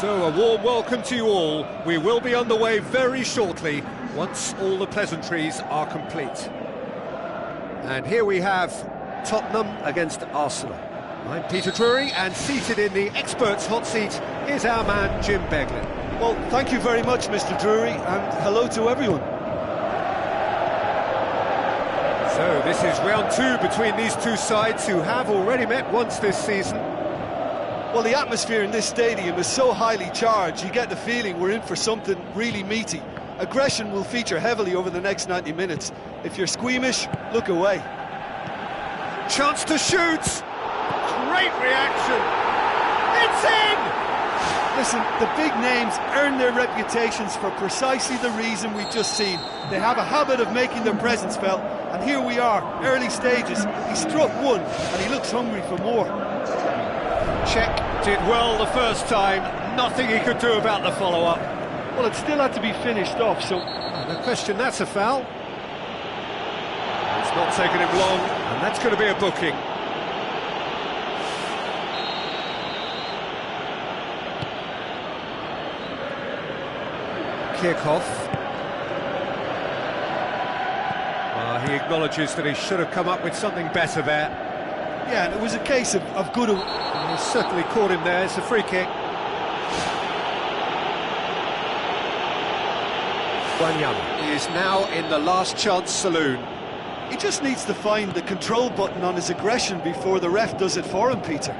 So, a warm welcome to you all. We will be underway very shortly, once all the pleasantries are complete. And here we have Tottenham against Arsenal. I'm Peter Drury, and seated in the experts' hot seat is our man Jim Beglin. Well, thank you very much, Mr. Drury, and hello to everyone. So, this is round two between these two sides who have already met once this season. Well, the atmosphere in this stadium is so highly charged, you get the feeling we're in for something really meaty. Aggression will feature heavily over the next 90 minutes. If you're squeamish, look away. Chance to shoot! Great reaction! It's in! Listen, the big names earn their reputations for precisely the reason we've just seen. They have a habit of making their presence felt, and here we are, early stages. He struck one, and he looks hungry for more. Cech did well the first time, nothing he could do about the follow-up. Well, it still had to be finished off, so... No question, that's a foul. It's not taken him long, and that's going to be a booking. Kirchhoff. He acknowledges that he should have come up with something better there. Yeah, and it was a case of good... He certainly caught him there, it's a free kick. Wanyama is now in the last chance saloon. He just needs to find the control button on his aggression before the ref does it for him, Peter.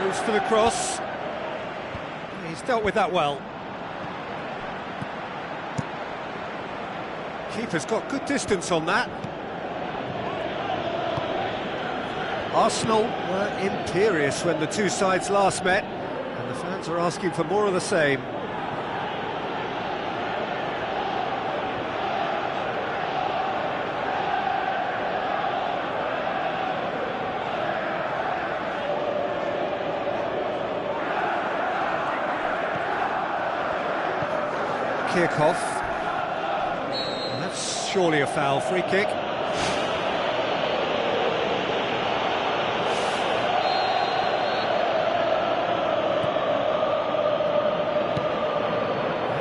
Goes for the cross. He's dealt with that well. Keeper's got good distance on that. Arsenal were imperious when the two sides last met, and the fans are asking for more of the same. Kirchhoff. That's surely a foul. Free kick.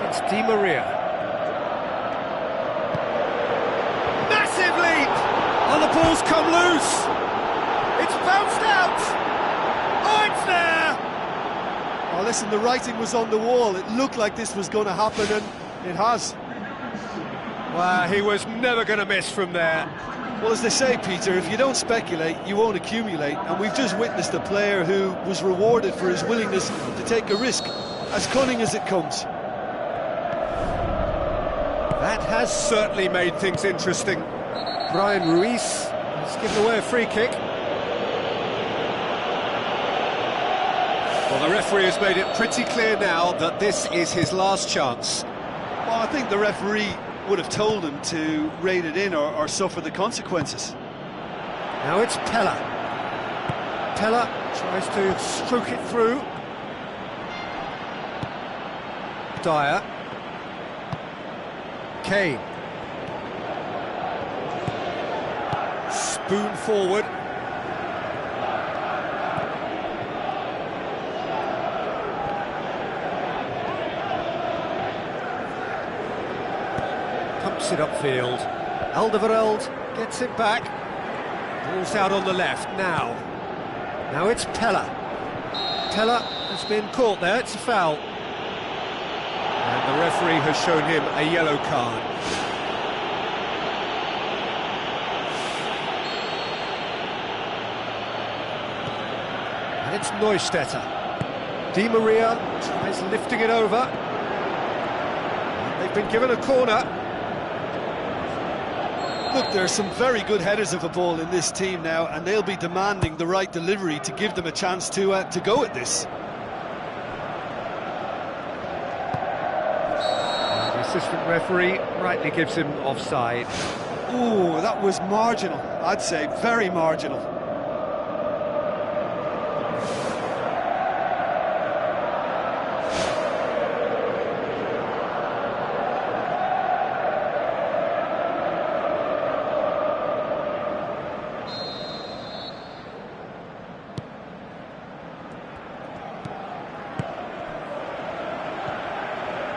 It's Di Maria. Massive leap! And the ball's come loose. It's bounced out. Oh, it's there! Oh, listen, the writing was on the wall. It looked like this was going to happen, and it has. Well, he was never going to miss from there. Well, as they say, Peter, if you don't speculate, you won't accumulate. And we've just witnessed a player who was rewarded for his willingness to take a risk, as cunning as it comes. That has certainly made things interesting. Brian Ruiz has given away a free kick. Well, the referee has made it pretty clear now that this is his last chance. Well, I think the referee would have told him to rein it in or suffer the consequences. Now it's Pella. Pella tries to stroke it through. Dyer. Kane. Spoon forward. Pumps it upfield. Alderweireld gets it back. Ball's out on the left now. Now it's Pella. Pella has been caught there, it's a foul. And the referee has shown him a yellow card. And it's Neustetter. Di Maria tries lifting it over. And they've been given a corner. Look, there are some very good headers of a ball in this team now, and they'll be demanding the right delivery to give them a chance to go at this. And the assistant referee rightly gives him offside. Ooh, that was marginal, I'd say, very marginal.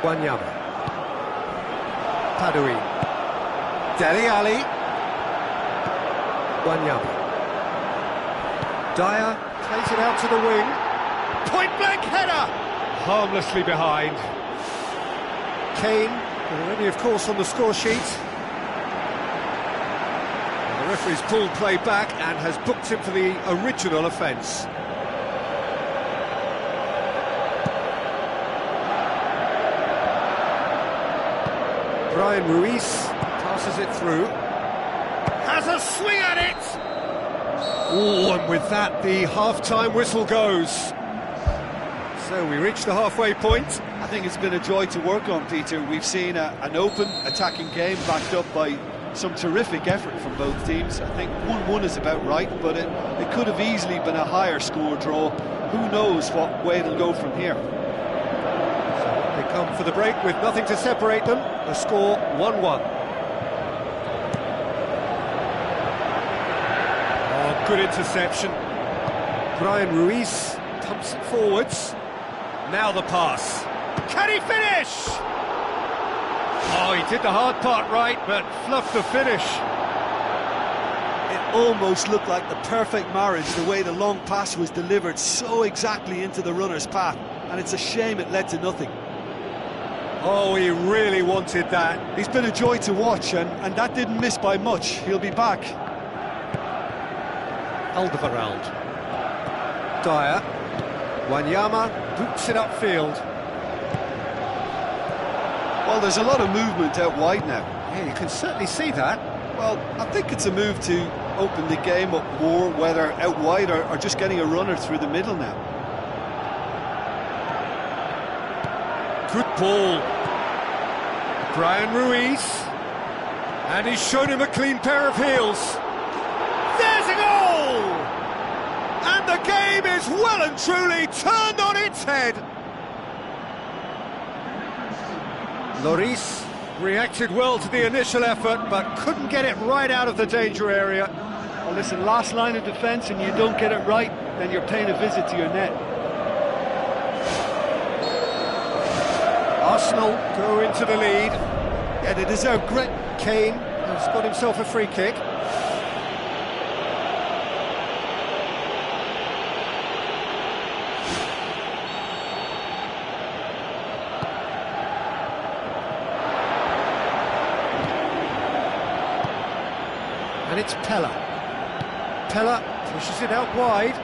Wanyama. Padouin. Dele Alli. Wanyama. Dyer plays it out to the wing. Point-blank header! Harmlessly behind. Kane, already of course on the score sheet. The referee's pulled play back and has booked him for the original offence. Bryan Ruiz passes it through. Has a swing at it! Oh, and with that, the half-time whistle goes. So we reach the halfway point. I think it's been a joy to work on, Peter. We've seen an open, attacking game backed up by some terrific effort from both teams. I think 1-1 is about right, but it could have easily been a higher score draw. Who knows what way it'll go from here. So they come for the break with nothing to separate them. The score 1-1. Good interception. Bryan Ruiz pumps it forwards. Now the pass. Can he finish? Oh, he did the hard part right, but fluffed the finish. It almost looked like the perfect marriage, the way the long pass was delivered so exactly into the runner's path. And it's a shame it led to nothing. Oh, he really wanted that. He's been a joy to watch, and that didn't miss by much. He'll be back. Alderweireld. Dyer. Wanyama boots it upfield. Well, there's a lot of movement out wide now. Yeah, you can certainly see that. Well, I think it's a move to open the game up more, whether out wide or just getting a runner through the middle now. Good ball. Bryan Ruiz. And he's shown him a clean pair of heels. There's a goal! And the game is well and truly turned on its head. Lloris reacted well to the initial effort, but couldn't get it right out of the danger area. Well, listen, last line of defence, and you don't get it right, then you're paying a visit to your net. Arsenal go into the lead. Yeah, they deserve great. Kane has got himself a free kick. And it's Pellè. Pellè pushes it out wide.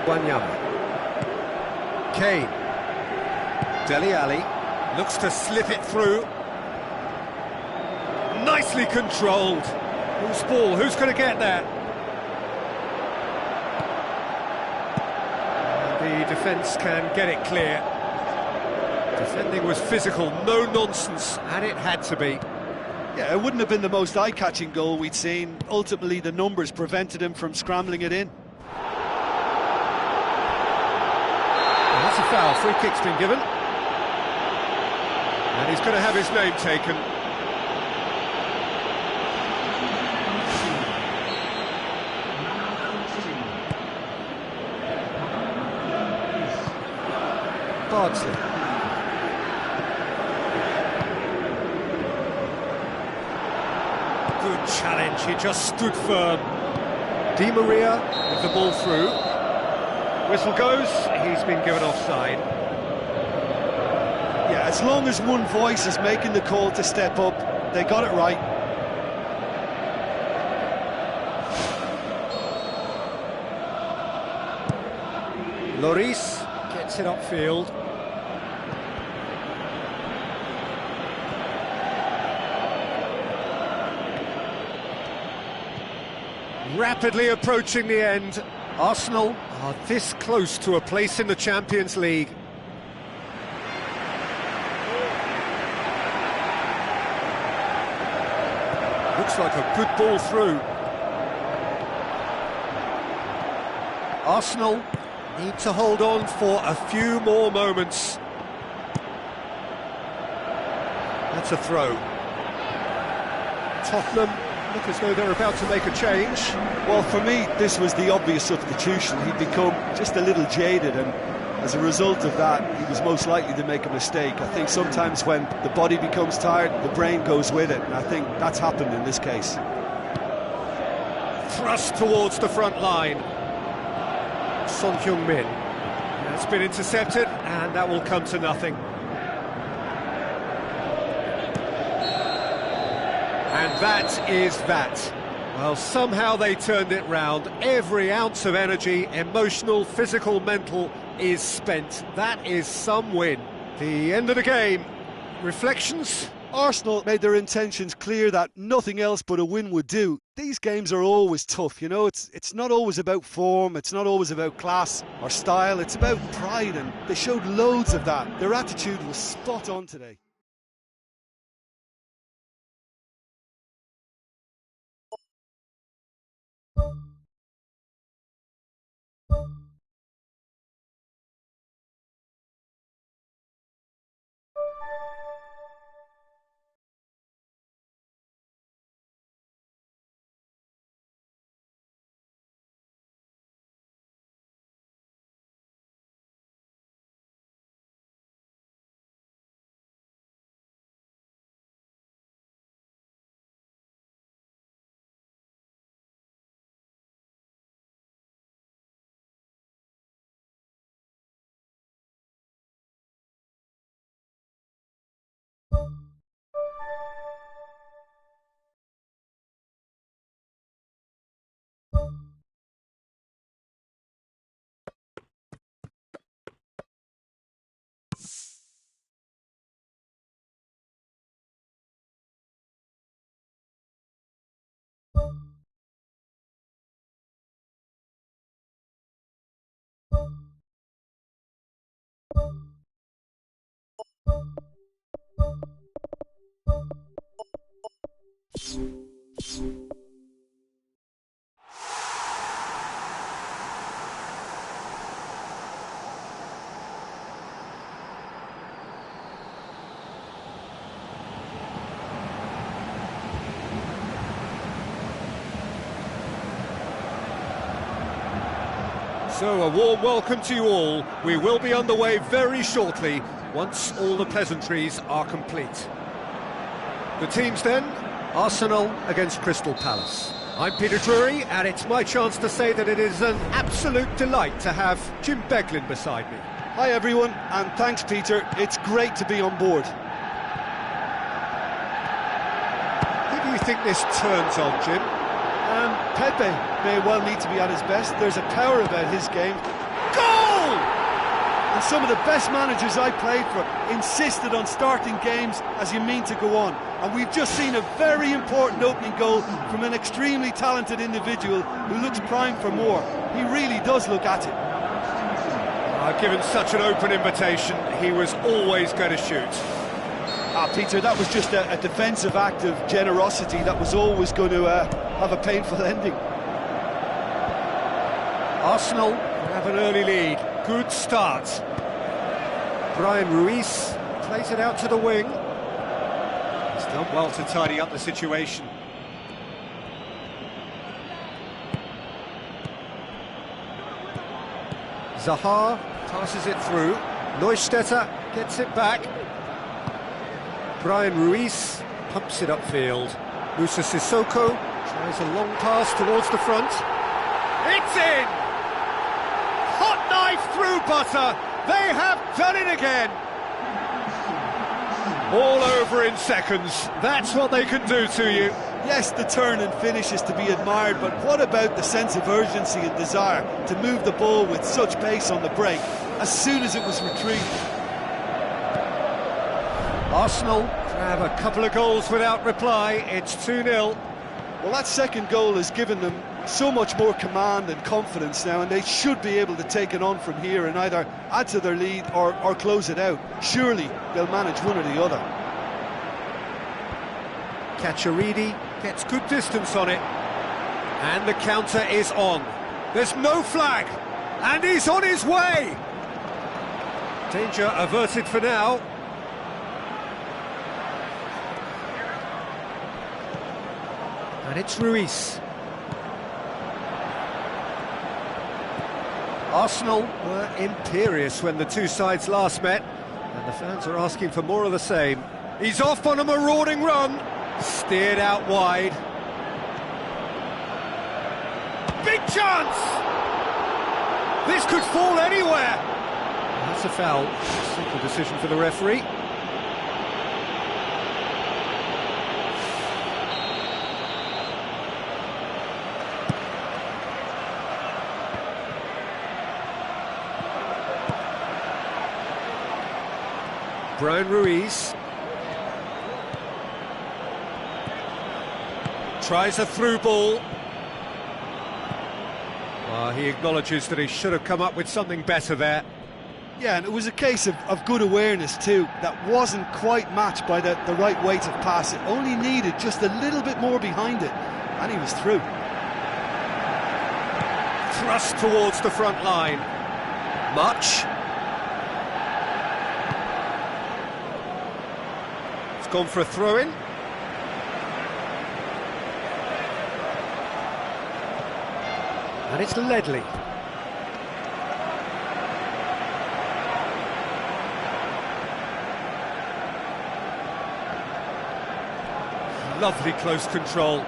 Wanyama. Kane. Dele Alli looks to slip it through. Nicely controlled. Whose ball? Who's going to get there? The defence can get it clear. Defending was physical, no nonsense, and it had to be. Yeah, it wouldn't have been the most eye-catching goal we'd seen. Ultimately, the numbers prevented him from scrambling it in. Well, that's a foul. Free kick's been given. And he's going to have his name taken. Bardsley. Good challenge, he just stood firm. Di Maria with the ball through. Whistle goes, he's been given offside. Yeah, as long as one voice is making the call to step up, they got it right. Lloris gets it upfield. Rapidly approaching the end. Arsenal are this close to a place in the Champions League. Looks like a good ball through. Arsenal need to hold on for a few more moments. That's a throw. Tottenham look as though they're about to make a change. Well, for me, this was the obvious substitution. He'd become just a little jaded, and as a result of that, he was most likely to make a mistake. I think sometimes when the body becomes tired, the brain goes with it, and I think that's happened in this case. Thrust towards the front line. Son Heung-min. That's been intercepted, and that will come to nothing. And that is that. Well, somehow they turned it round. Every ounce of energy, emotional, physical, mental, is spent. That is some win. The end of the game. Reflections? Arsenal made their intentions clear that nothing else but a win would do. These games are always tough, you know, it's not always about form, it's not always about class or style, it's about pride, and they showed loads of that. Their attitude was spot on today. So, a warm welcome to you all. We will be underway very shortly, once all the pleasantries are complete. The teams then, Arsenal against Crystal Palace. I'm Peter Drury, and it's my chance to say that it is an absolute delight to have Jim Beglin beside me. Hi everyone, and thanks Peter, it's great to be on board. Who do you think this turns on, Jim? Pepe may well need to be at his best. There's a power about his game. Goal! And some of the best managers I played for insisted on starting games as you mean to go on. And we've just seen a very important opening goal from an extremely talented individual who looks primed for more. He really does look at it. Given such an open invitation, he was always going to shoot. Peter, that was just a defensive act of generosity that was always going to have a painful ending. Arsenal have an early lead. Good start. Brian Ruiz plays it out to the wing. He's done well to tidy up the situation. Zaha passes it through. Neustetter gets it back. Brian Ruiz pumps it upfield. Musa Sissoko tries a long pass towards the front. It's in! Hot knife through butter. They have done it again. All over in seconds. That's what they can do to you. Yes, the turn and finish is to be admired, but what about the sense of urgency and desire to move the ball with such pace on the break as soon as it was retrieved? Arsenal have a couple of goals without reply. It's 2-0. Well, that second goal has given them so much more command and confidence now, and they should be able to take it on from here and either add to their lead or close it out. Surely they'll manage one or the other. Cacciaridi gets good distance on it, and the counter is on. There's no flag, and he's on his way. Danger averted for now. And it's Ruiz. Arsenal were imperious when the two sides last met, and the fans are asking for more of the same. He's off on a marauding run, steered out wide. Big chance! This could fall anywhere! That's a foul. Simple decision for the referee. Brian Ruiz tries a through ball. He acknowledges that he should have come up with something better there. Yeah, and it was a case of good awareness too. That wasn't quite matched by the right weight of pass. It only needed just a little bit more behind it, and he was through. Thrust towards the front line. Much. Gone for a throw-in. And it's Ledley. Lovely close control.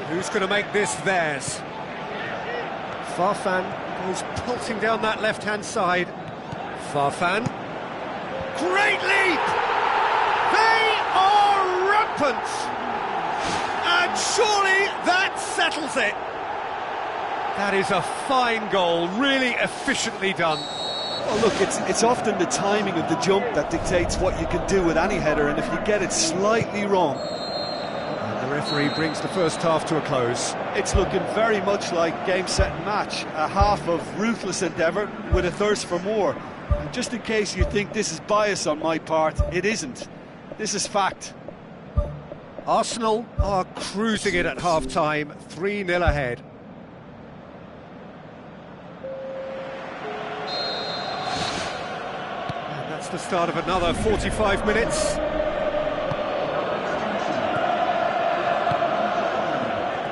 Who's going to make this theirs? Farfan goes pelting down that left-hand side. Farfan. Great leap! They are rampant! And surely that settles it! That is a fine goal, really efficiently done. Well, look, it's often the timing of the jump that dictates what you can do with any header, and if you get it slightly wrong... And the referee brings the first half to a close. It's looking very much like game, set and match. A half of ruthless endeavour with a thirst for more. And just in case you think this is bias on my part, it isn't. This is fact. Arsenal are cruising it at half-time, 3-0 ahead. And that's the start of another 45 minutes.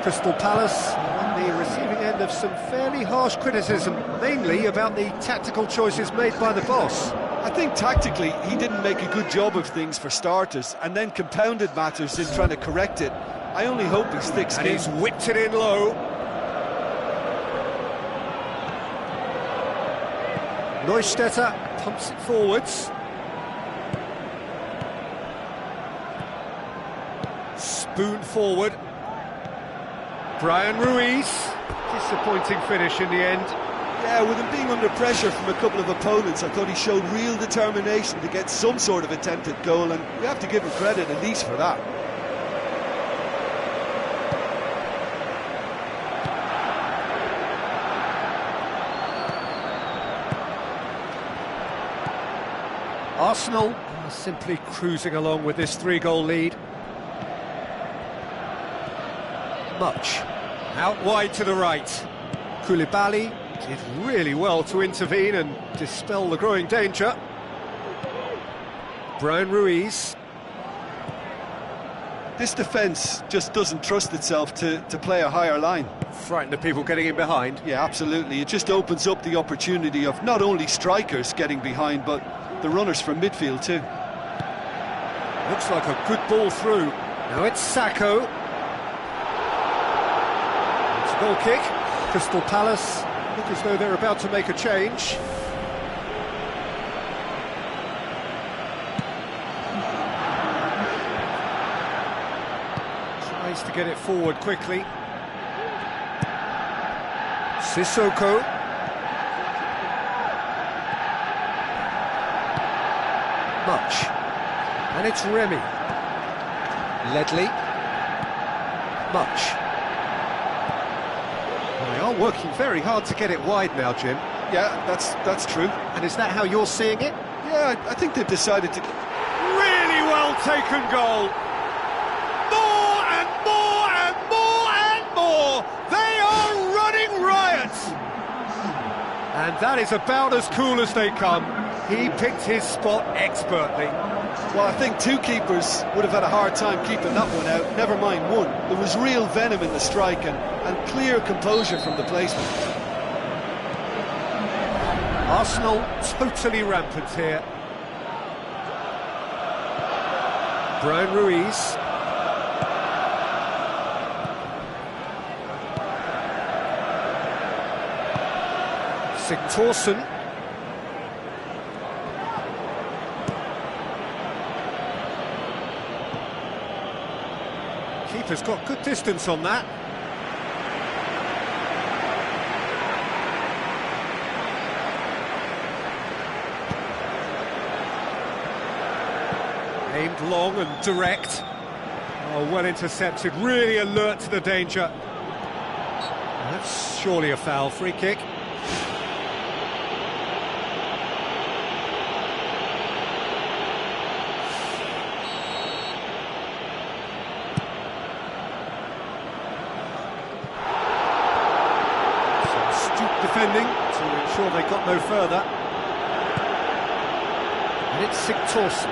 Crystal Palace on the receiving end of some fairly harsh criticism, mainly about the tactical choices made by the boss. I think tactically he didn't make a good job of things for starters, and then compounded matters in trying to correct it. I only hope he sticks. And he's whipped it in low. Neustetter pumps it forwards. Spoon forward. Brian Ruiz. Disappointing finish in the end. Yeah, with him being under pressure from a couple of opponents, I thought he showed real determination to get some sort of attempt at goal, and we have to give him credit at least for that. Arsenal are simply cruising along with this 3-goal lead. Much. Out wide to the right. Koulibaly did really well to intervene and dispel the growing danger. Brian Ruiz. This defence just doesn't trust itself to play a higher line. Frighten the people getting in behind. Yeah, absolutely. It just opens up the opportunity of not only strikers getting behind, but the runners from midfield too. Looks like a good ball through. Now it's Sacco. It's a goal kick. Crystal Palace look as though they're about to make a change. Tries to get it forward quickly. Sissoko. Much. And it's Remy. Ledley. Much. Well, they are working very hard to get it wide now, Jim. Yeah, that's true. And is that how you're seeing it? Yeah, I think they've decided to... Really well taken goal. More and more and more and more. They are running riot. And that is about as cool as they come. He picked his spot expertly. Well, I think two keepers would have had a hard time keeping that one out, never mind one. There was real venom in the strike and clear composure from the placement. Arsenal totally rampant here. Brian Ruiz. Sigthorsson. Keeper's got good distance on that. Aimed long and direct. Oh, well intercepted, really alert to the danger. That's surely a foul, free kick. Defending to ensure they got no further. And it's Sigthorsson.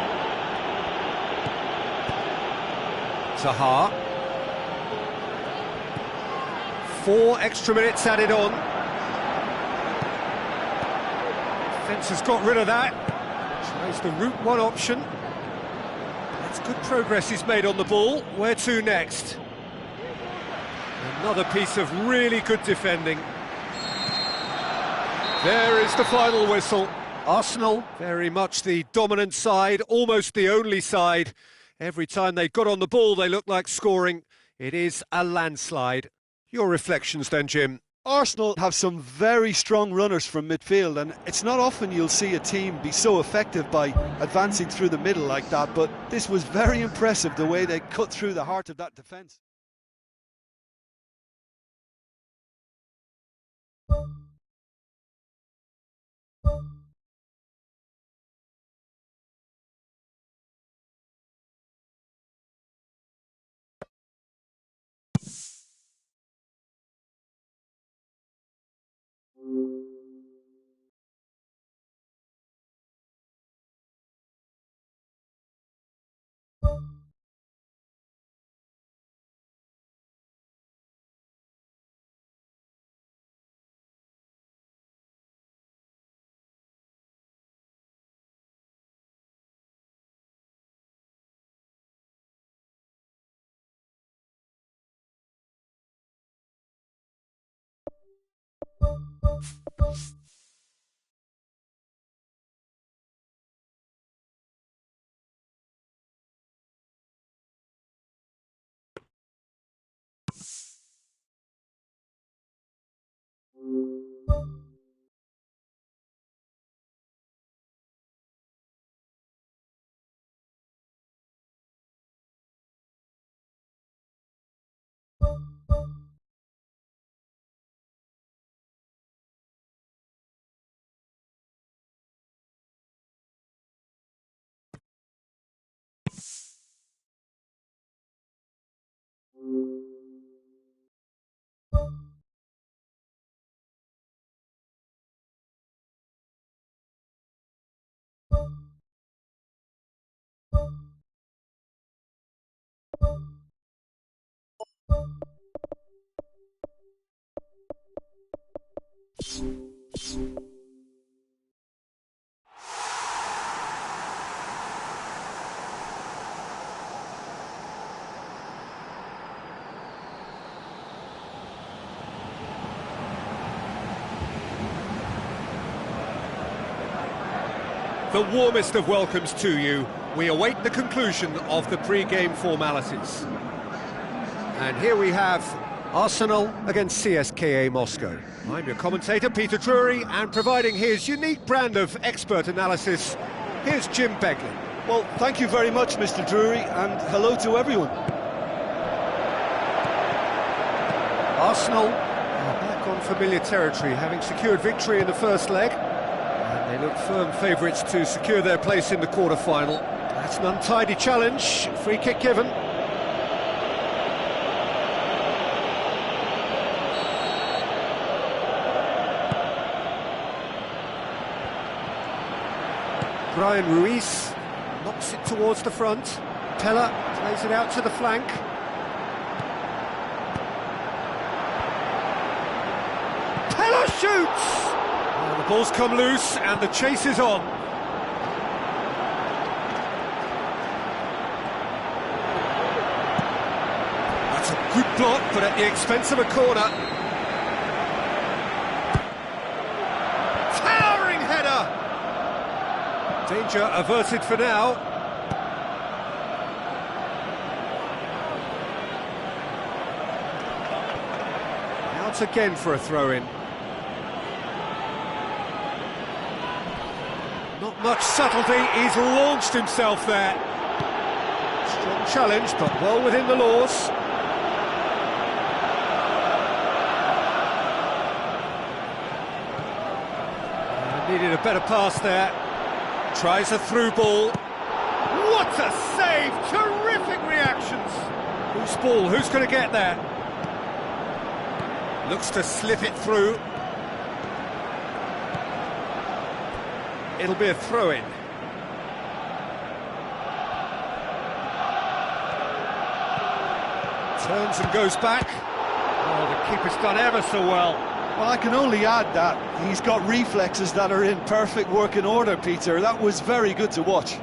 Zaha. 4 extra minutes added on. Defence has got rid of that. Tries the route one option. That's good progress he's made on the ball. Where to next? Another piece of really good defending. There is the final whistle. Arsenal, very much the dominant side, almost the only side. Every time they got on the ball, they looked like scoring. It is a landslide. Your reflections then, Jim? Arsenal have some very strong runners from midfield, and it's not often you'll see a team be so effective by advancing through the middle like that, but this was very impressive, the way they cut through the heart of that defence. The warmest of welcomes to you. We await the conclusion of the pre-game formalities. And here we have Arsenal against CSKA Moscow. I'm your commentator, Peter Drury, and providing his unique brand of expert analysis, here's Jim Begley. Well, thank you very much, Mr. Drury, and hello to everyone. Arsenal are back on familiar territory, having secured victory in the first leg. And they look firm favourites to secure their place in the quarter-final. That's an untidy challenge, free kick given. Brian Ruiz knocks it towards the front. Pella plays it out to the flank. Pella shoots! Well, the ball's come loose and the chase is on. That's a good block, but at the expense of a corner. Towering header! Danger averted for now. Out again for a throw-in. Not much subtlety, he's launched himself there. Strong challenge, but well within the laws. Needed a better pass there. Tries a through ball. What a save! Terrific reactions! Whose ball? Who's going to get there? Looks to slip it through. It'll be a throw-in. Turns and goes back. Oh, the keeper's done ever so well. Well, I can only add that he's got reflexes that are in perfect working order, Peter. That was very good to watch.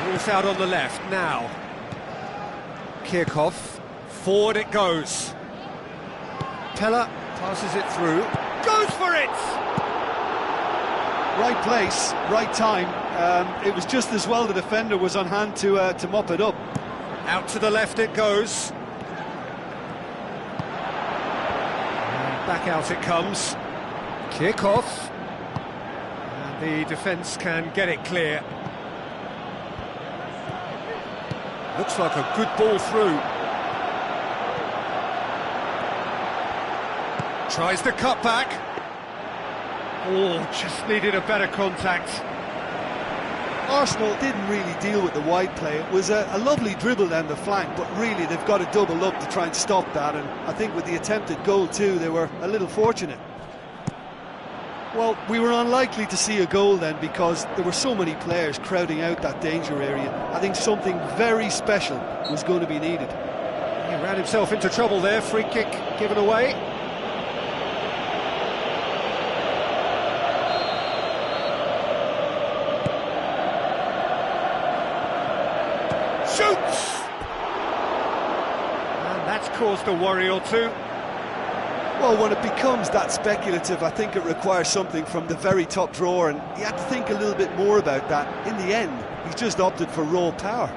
Ball's out on the left now. Kirchhoff. Forward it goes. Pella passes it through. Goes for it! Right place, right time. It was just as well the defender was on hand to mop it up. Out to the left it goes. And back out it comes. Kirchhoff. And the defence can get it clear. Looks like a good ball through. Tries the cut back. Oh, just needed a better contact. Arsenal didn't really deal with the wide play. It was a lovely dribble down the flank, but really they've got to double up to try and stop that, and I think with the attempted goal too, they were a little fortunate. Well, we were unlikely to see a goal then because there were so many players crowding out that danger area. I think something very special was going to be needed. He ran himself into trouble there, free kick given away. Shoots! And that's caused a worry or two. Well, when it becomes that speculative, I think it requires something from the very top drawer, and he had to think a little bit more about that. In the end, he's just opted for raw power.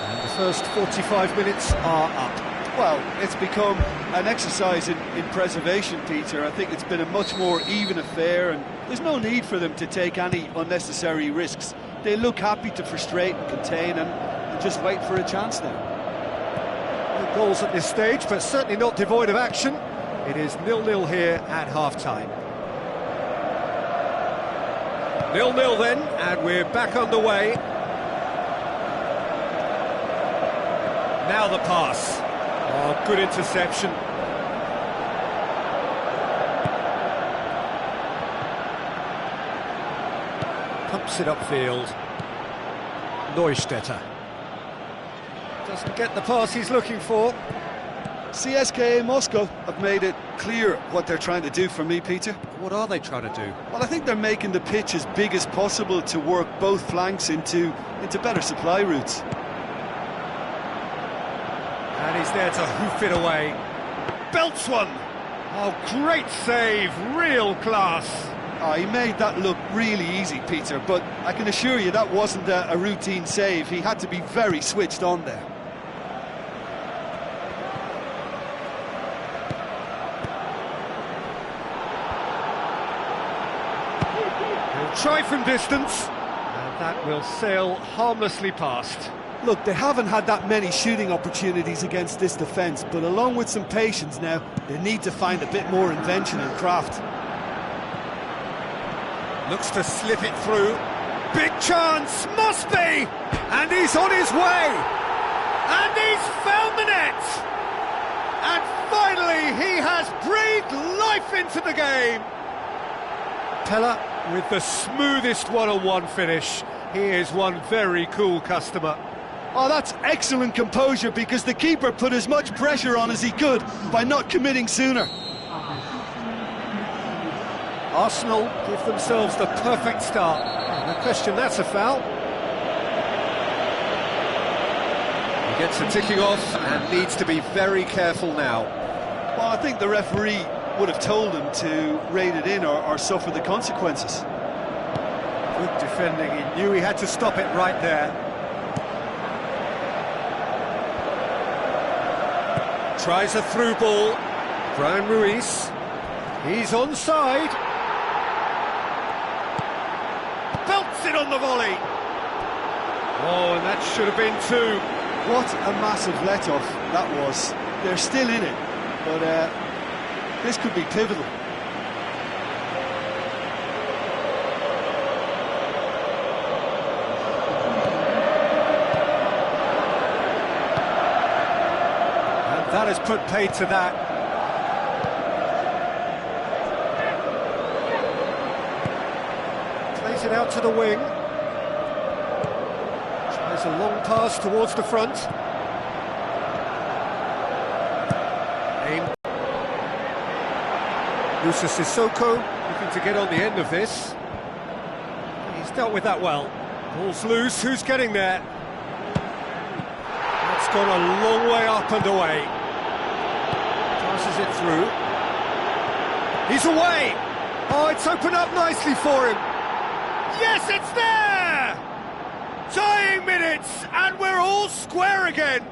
And the first 45 minutes are up. Well, it's become an exercise in preservation, Peter. I think it's been a much more even affair, and there's no need for them to take any unnecessary risks. They look happy to frustrate and contain and just wait for a chance now. No goals at this stage, but certainly not devoid of action. It is 0-0 here at half-time. 0-0 then, and we're back underway. Now the pass. Oh, good interception. Pumps it upfield. Neustädter. Doesn't get the pass he's looking for. CSKA Moscow have made it clear what they're trying to do for me, Peter. What are they trying to do? Well, I think they're making the pitch as big as possible to work both flanks into better supply routes. And he's there to hoof it away. Belts one! Oh, great save, real class. Oh, he made that look really easy, Peter, but I can assure you that wasn't a routine save. He had to be very switched on there. He'll try from distance, and that will sail harmlessly past. Look, they haven't had that many shooting opportunities against this defence, but along with some patience now, they need to find a bit more invention and craft. Looks to slip it through. Big chance, must be! And he's on his way! And he's found the net! And finally, he has breathed life into the game! Pellè with the smoothest one-on-one finish. He is one very cool customer. Oh, that's excellent composure, because the keeper put as much pressure on as he could by not committing sooner. Arsenal give themselves the perfect start. No question, that's a foul. He gets the ticking off and needs to be very careful now. Well, I think the referee would have told him to rein it in or suffer the consequences. Good defending, he knew he had to stop it right there. Tries a through ball. Brian Ruiz. He's onside. Belts it on the volley. Oh, and that should have been two. What a massive let-off that was. They're still in it, but this could be pivotal. That has put paid to that. Plays it out to the wing. Tries a long pass towards the front. Aim. Moussa Sissoko looking to get on the end of this. He's dealt with that well. Ball's loose, who's getting there? That's gone a long way up and away. Passes it through. He's away! Oh, it's opened up nicely for him. Yes, it's there! Dying minutes, and we're all square again.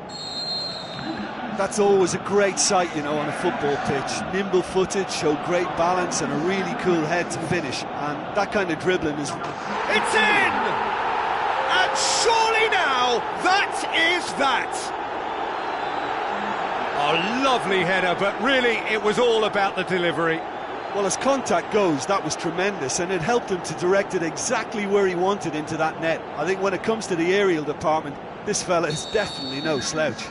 That's always a great sight, you know, on a football pitch. Nimble-footed, showed great balance and a really cool head to finish. And that kind of dribbling is... It's in! And surely now, that is that! A lovely header, but really it was all about the delivery. Well, as contact goes, that was tremendous, and it helped him to direct it exactly where he wanted into that net. I think when it comes to the aerial department, this fella is definitely no slouch.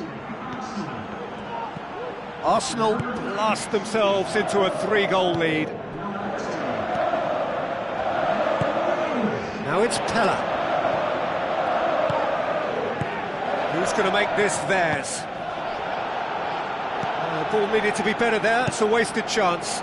Arsenal blast themselves into a 3-goal lead. Now it's Pellè. Who's going to make this theirs? The ball needed to be better there, it's a wasted chance.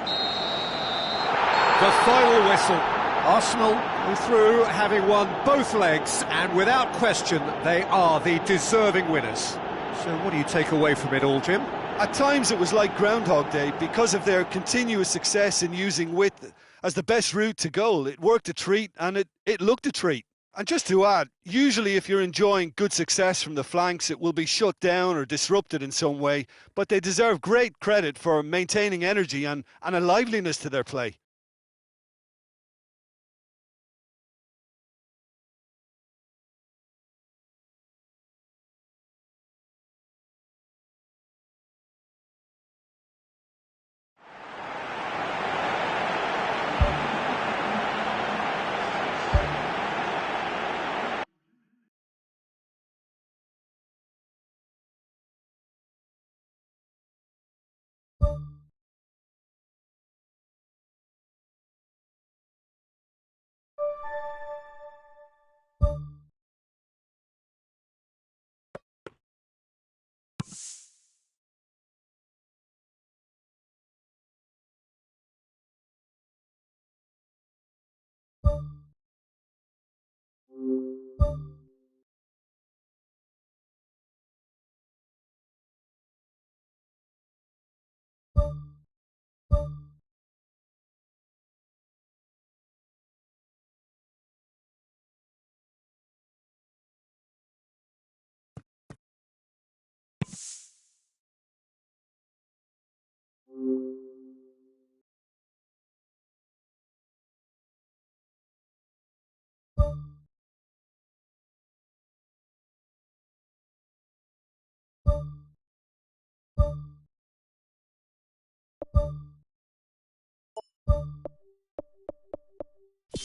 The final whistle. Arsenal go through, having won both legs, and without question, they are the deserving winners. So what do you take away from it all, Jim? At times it was like Groundhog Day because of their continuous success in using width as the best route to goal. It worked a treat, and it looked a treat. And just to add, usually if you're enjoying good success from the flanks, it will be shut down or disrupted in some way, but they deserve great credit for maintaining energy and a liveliness to their play.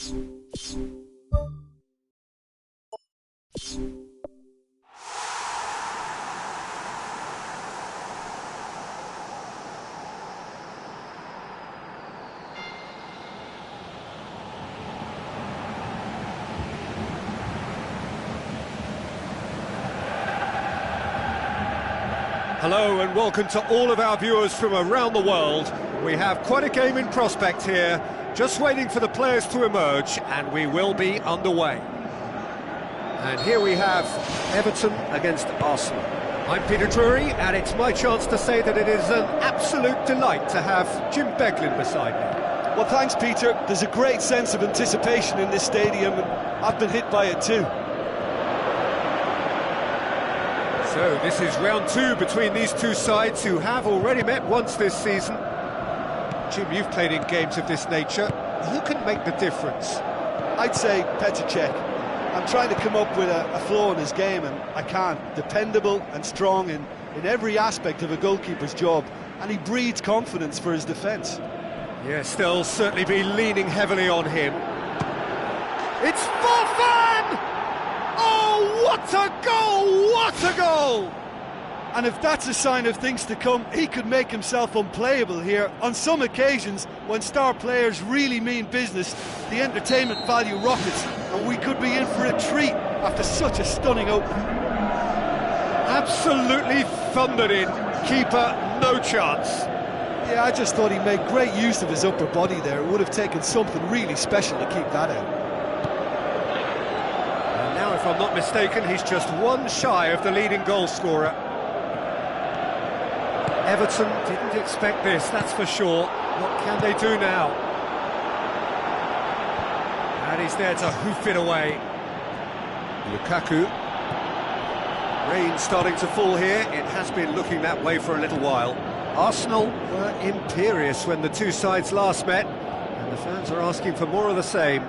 Hello and welcome to all of our viewers from around the world. We have quite a game in prospect here, just waiting for the players to emerge, and we will be underway. And here we have Everton against Arsenal. I'm Peter Drury, and it's my chance to say that it is an absolute delight to have Jim Beglin beside me. Well, thanks, Peter. There's a great sense of anticipation in this stadium, and I've been hit by it too. So this is round two between these two sides who have already met once this season. Jim, you've played in games of this nature. Who can make the difference? I'd say Petr Cech. I'm trying to come up with a flaw in his game, and I can't. Dependable and strong in every aspect of a goalkeeper's job, and he breeds confidence for his defence. Yes, they'll certainly be leaning heavily on him. It's Farfan! Oh, what a goal! What a goal! And if that's a sign of things to come, he could make himself unplayable here. On some occasions, when star players really mean business, the entertainment value rockets, and we could be in for a treat after such a stunning opening. Absolutely thundered in. Keeper, no chance. Yeah, I just thought he made great use of his upper body there. It would have taken something really special to keep that out. And now, if I'm not mistaken, he's just one shy of the leading goal scorer. Everton didn't expect this, that's for sure. What can they do now? And he's there to hoof it away. Lukaku. Rain starting to fall here. It has been looking that way for a little while. Arsenal were imperious when the two sides last met, and the fans are asking for more of the same.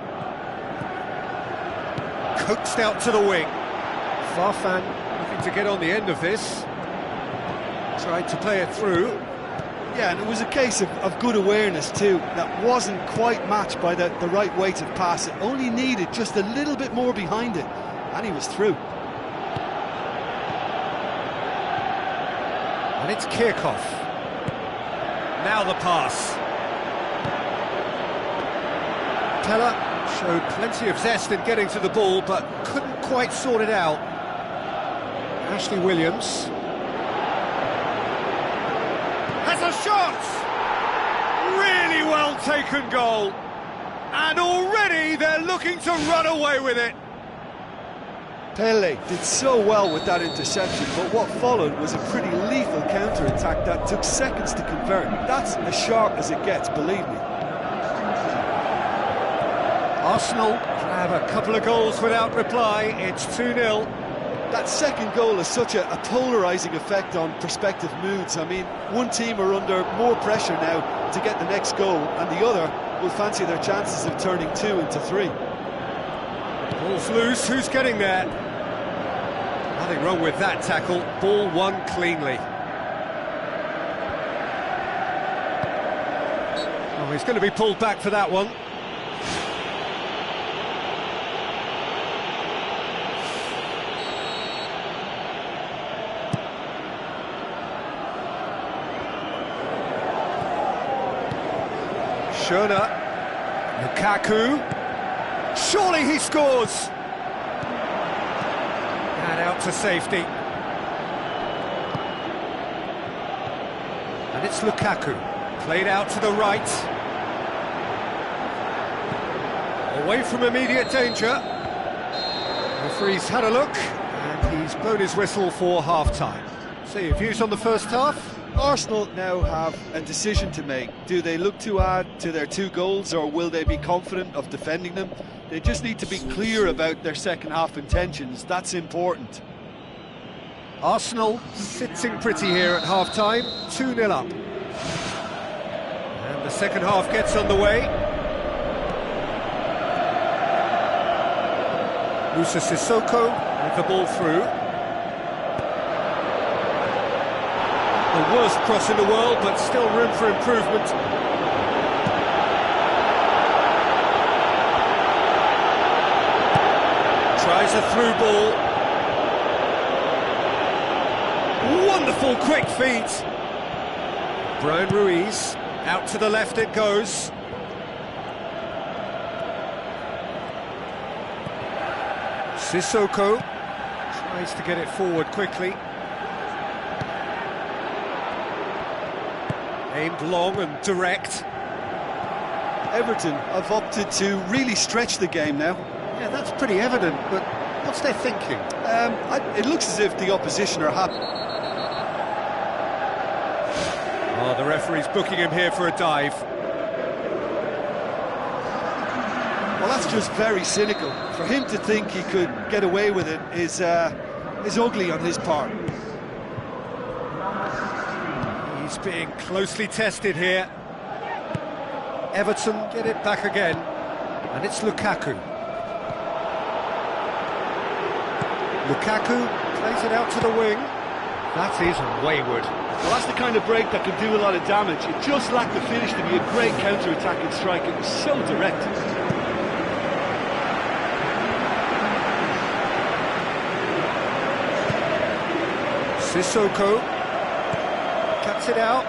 Coaxed out to the wing. Farfan looking to get on the end of this. Tried to play it through. Yeah, and it was a case of good awareness too. That wasn't quite matched by the right weight of pass. It only needed just a little bit more behind it, and he was through. And it's Kirchhoff. Now the pass. Teller showed plenty of zest in getting to the ball, but couldn't quite sort it out. Ashley Williams has a shot! Really well taken goal. And already they're looking to run away with it. Pele did so well with that interception, but what followed was a pretty lethal counter-attack that took seconds to convert. That's as sharp as it gets, believe me. Arsenal have a couple of goals without reply. It's 2-0. That second goal has such a polarising effect on prospective moods. I mean, one team are under more pressure now to get the next goal, and the other will fancy their chances of turning 2 into 3. Ball's loose, who's getting there? Nothing wrong with that tackle, ball won cleanly. Oh, he's going to be pulled back for that one. Schöne, Lukaku, surely he scores! And out to safety. And it's Lukaku, played out to the right. Away from immediate danger. The referee's had a look, and he's blown his whistle for half-time. So your views on the first half? Arsenal now have a decision to make. Do they look to add to their 2 goals, or will they be confident of defending them? They just need to be clear about their second half intentions. That's important. Arsenal sitting pretty here at half-time, 2-0 up. And the second half gets underway. Moussa Sissoko with the ball through. The worst cross in the world, but still room for improvement. Tries a through ball. Wonderful quick feet. Brian Ruiz, out to the left it goes. Sissoko tries to get it forward quickly. Aimed long and direct. Everton have opted to really stretch the game now. Yeah, that's pretty evident, but what's their thinking? It looks as if the opposition are happy. Oh, the referee's booking him here for a dive. Well, that's just very cynical. For him to think he could get away with it is ugly on his part. He's being closely tested here. Everton get it back again, and it's Lukaku. Lukaku plays it out to the wing. That is wayward. Well, that's the kind of break that can do a lot of damage. It just lacked the finish to be a great counter-attacking strike. It was so direct. Sissoko cuts it out.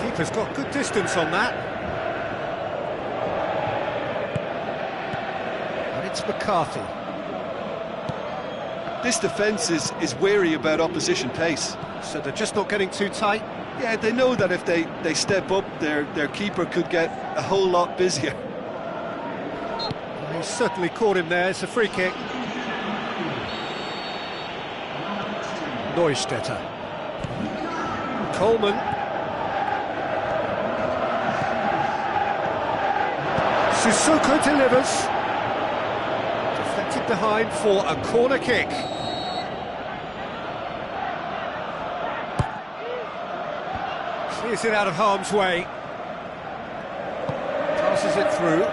Keeper's got good distance on that. And it's McCarthy. This defence is wary about opposition pace. So they're just not getting too tight. Yeah, they know that if they step up, their keeper could get a whole lot busier. He's certainly caught him there. It's a free kick. Neustetter. Coleman. Sissoko delivers. Deflected behind for a corner kick. Clears it out of harm's way. Passes it through.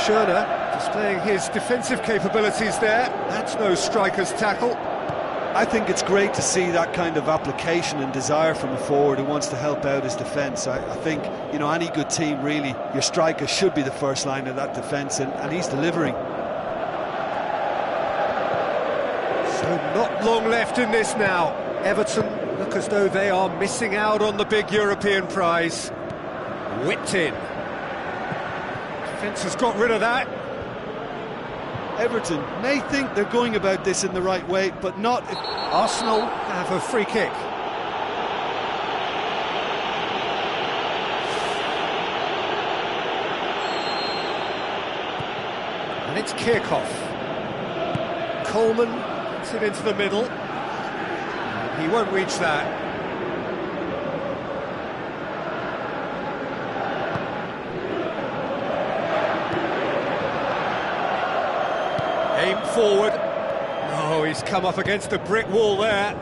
Schöne displaying his defensive capabilities there. That's no striker's tackle. I think it's great to see that kind of application and desire from a forward who wants to help out his defence. I think, you know, any good team, really, your striker should be the first line of that defence, and he's delivering. So not long left in this now. Everton look as though they are missing out on the big European prize. Whipped in. Defence has got rid of that. Everton may think they're going about this in the right way, but not if... Arsenal have a free kick. And it's Kirchhoff. Coleman gets it into the middle. He won't reach that. Aim forward. Oh, he's come up against a brick wall there.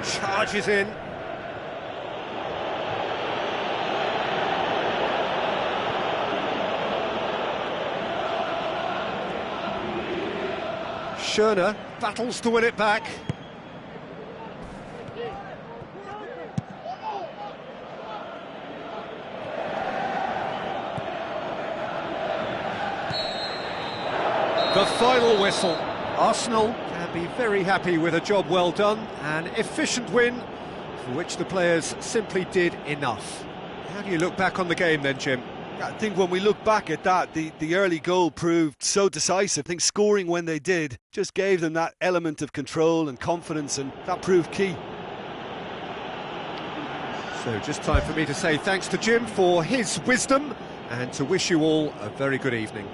Charges in. Schöne battles to win it back. The final whistle. Arsenal can be very happy with a job well done, an efficient win for which the players simply did enough. How do you look back on the game then, Jim? I think when we look back at that, the early goal proved so decisive. I think scoring when they did just gave them that element of control and confidence, and that proved key. So just time for me to say thanks to Jim for his wisdom and to wish you all a very good evening.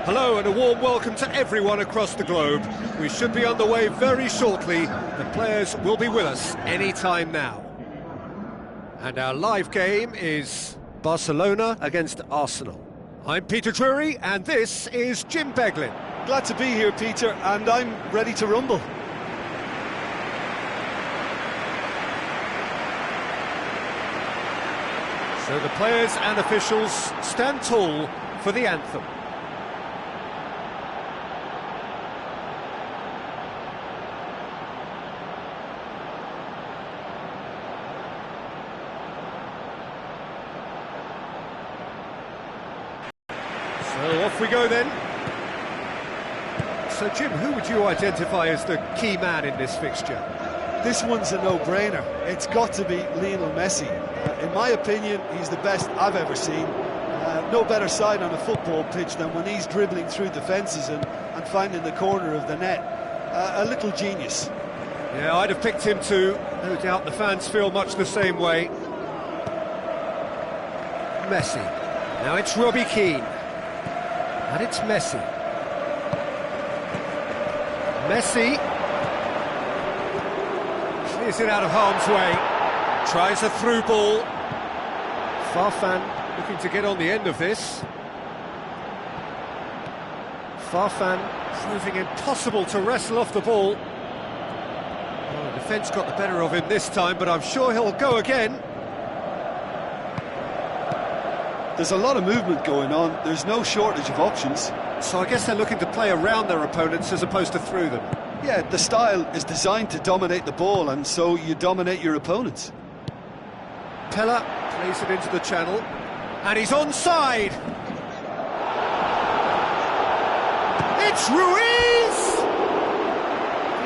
Hello and a warm welcome to everyone across the globe. We should be on the way very shortly. The players will be with us any time now. And our live game is Barcelona against Arsenal. I'm Peter Drury and this is Jim Beglin. Glad to be here, Peter, and I'm ready to rumble. So the players and officials stand tall for the anthem. So off we go then. So Jim, who would you identify as the key man in this fixture? This one's a no-brainer. It's got to be Lionel Messi. In my opinion, he's the best I've ever seen. No better side on a football pitch than when he's dribbling through defences and finding the corner of the net. A little genius. Yeah, I'd have picked him too. No doubt the fans feel much the same way. Messi. Now it's Robbie Keane. And it's Messi. Messi clears it out of harm's way. Tries a through ball. Farfan looking to get on the end of this. Farfan proving impossible to wrestle off the ball. Well, the defence got the better of him this time, but I'm sure he'll go again. There's a lot of movement going on. There's no shortage of options. So I guess they're looking to play around their opponents as opposed to through them. Yeah, the style is designed to dominate the ball, and so you dominate your opponents. Pella plays it into the channel, and he's onside. It's Ruiz!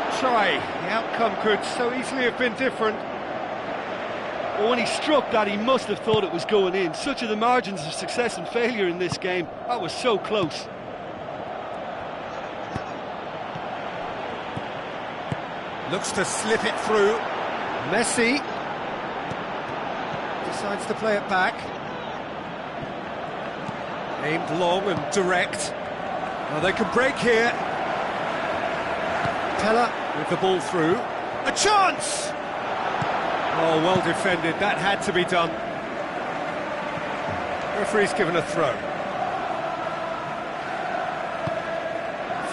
Good try. The outcome could so easily have been different. Well, when he struck that, he must have thought it was going in. Such are the margins of success and failure in this game. That was so close. Looks to slip it through. Messi decides to play it back. Aimed long and direct. Well, they can break here. Pella with the ball through. A chance! Oh, well defended. That had to be done. Referee's given a throw.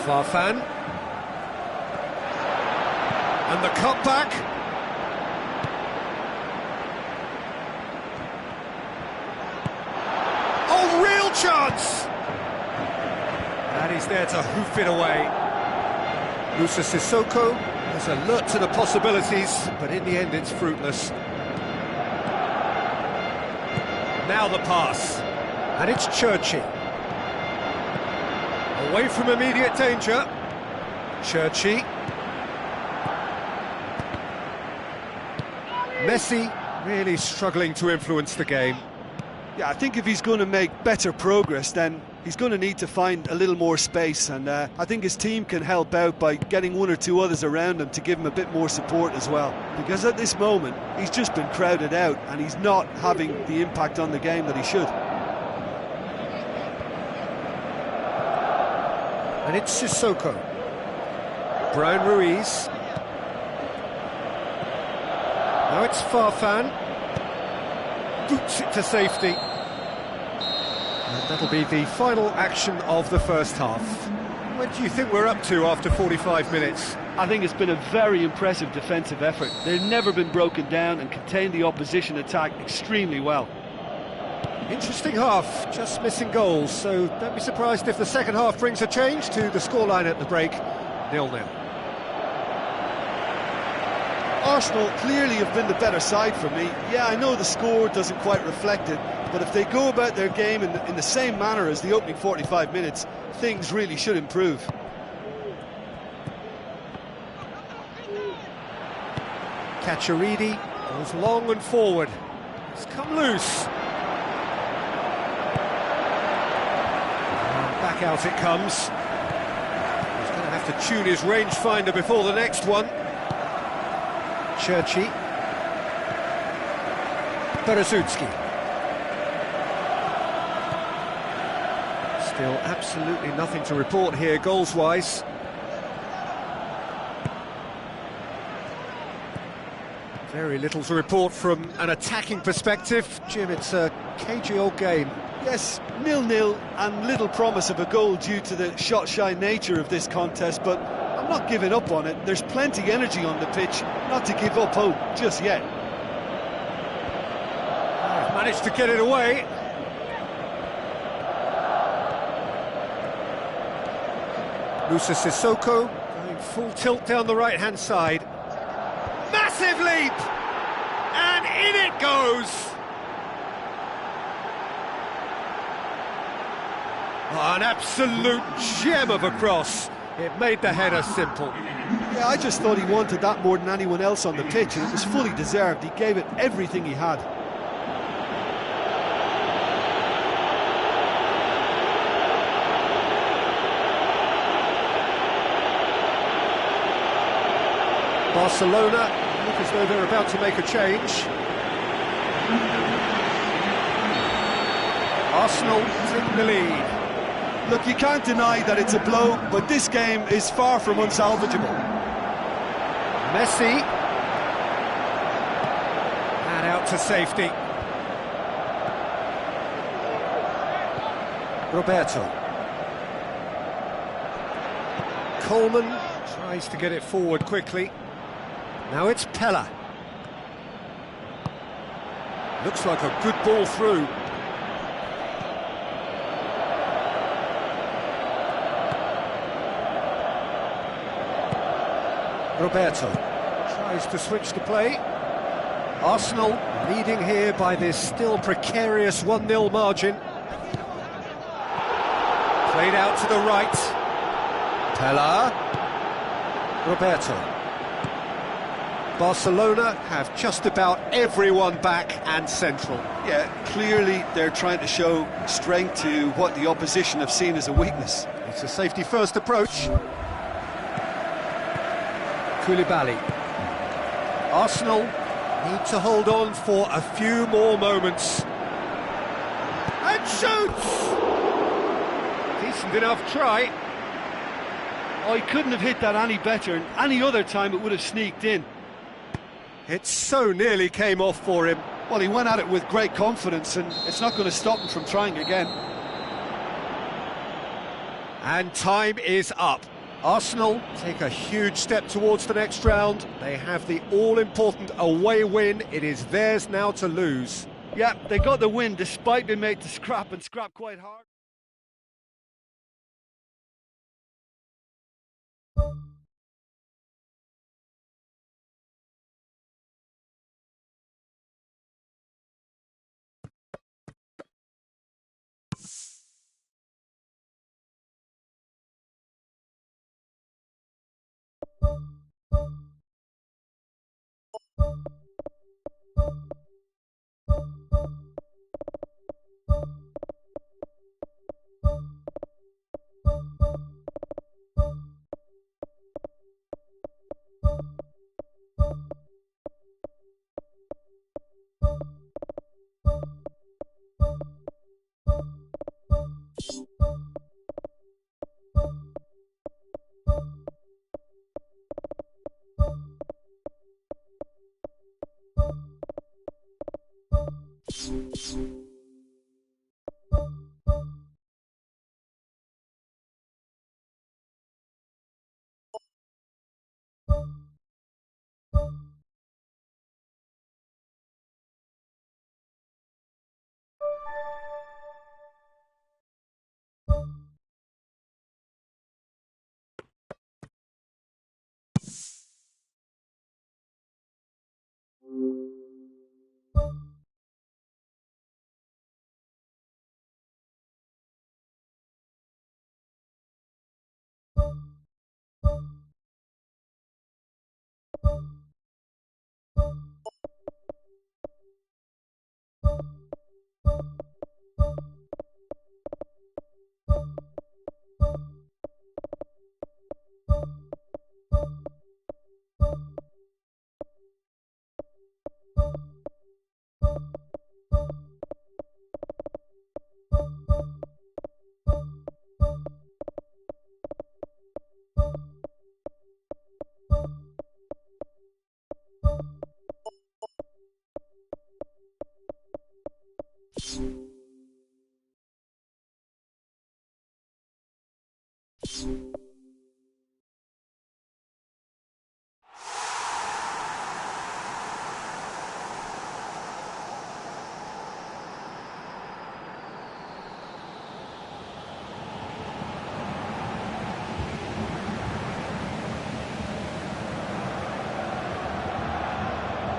Farfan. And the cutback. Oh, real chance! And he's there to hoof it away. Moussa Sissoko is alert to the possibilities, but in the end it's fruitless. Now the pass. And it's Cherki. Away from immediate danger. Cherki. Messi really struggling to influence the game. Yeah, I think if he's going to make better progress, then he's going to need to find a little more space, and I think his team can help out by getting one or two others around him to give him a bit more support as well. Because at this moment, he's just been crowded out and he's not having the impact on the game that he should. And it's Sissoko. Brian Ruiz. Now it's Farfan. Boots it to safety. And that'll be the final action of the first half. What do you think we're up to after 45 minutes? I think it's been a very impressive defensive effort. They've never been broken down and contained the opposition attack extremely well. Interesting half, just missing goals, so don't be surprised if the second half brings a change to the scoreline at the break, 0-0. Arsenal clearly have been the better side for me. Yeah, I know the score doesn't quite reflect it, but if they go about their game in the same manner as the opening 45 minutes, things really should improve. Cacciaridi goes long and forward. It's come loose. And back out it comes. He's going to have to tune his rangefinder before the next one. Churchy. Berezutski. Still absolutely nothing to report here goals-wise. Very little to report from an attacking perspective. Jim, it's a cagey old game. Yes, 0-0 and little promise of a goal due to the shot-shy nature of this contest, but I'm not giving up on it. There's plenty energy on the pitch, not to give up hope just yet. Managed to get it away. Moussa Sissoko going full tilt down the right-hand side. Massive leap! And in it goes! Oh, an absolute gem of a cross. It made the header simple. Yeah, I just thought he wanted that more than anyone else on the pitch, and it was fully deserved. He gave it everything he had. Barcelona look as though they're about to make a change. Arsenal take the lead. Look, you can't deny that it's a blow, but this game is far from unsalvageable. Messi. And out to safety. Roberto. Coleman tries to get it forward quickly. Now it's Pella. Looks like a good ball through. Roberto tries to switch the play. Arsenal leading here by this still precarious 1-0 margin. Played out to the right. Pella. Roberto. Barcelona have just about everyone back and central. Yeah, clearly they're trying to show strength to what the opposition have seen as a weakness. It's a safety-first approach. Koulibaly. Arsenal need to hold on for a few more moments. And shoots! Decent enough try. Oh, he couldn't have hit that any better, and any other time it would have sneaked in. It so nearly came off for him. Well, he went at it with great confidence, and it's not going to stop him from trying again. And time is up. Arsenal take a huge step towards the next round. They have the all-important away win. It is theirs now to lose. Yeah, they got the win despite being made to scrap, and scrap quite hard.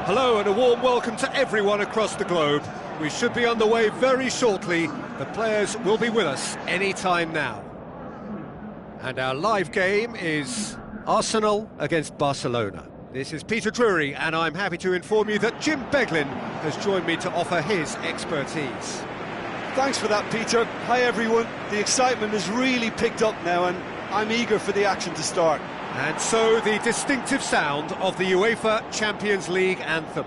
Hello and a warm welcome to everyone across the globe. We should be underway very shortly. The players will be with us any time now. And our live game is Arsenal against Barcelona. This is Peter Drury, and I'm happy to inform you that Jim Beglin has joined me to offer his expertise. Thanks for that, Peter. Hi, everyone. The excitement has really picked up now, and I'm eager for the action to start. And so the distinctive sound of the UEFA Champions League anthem.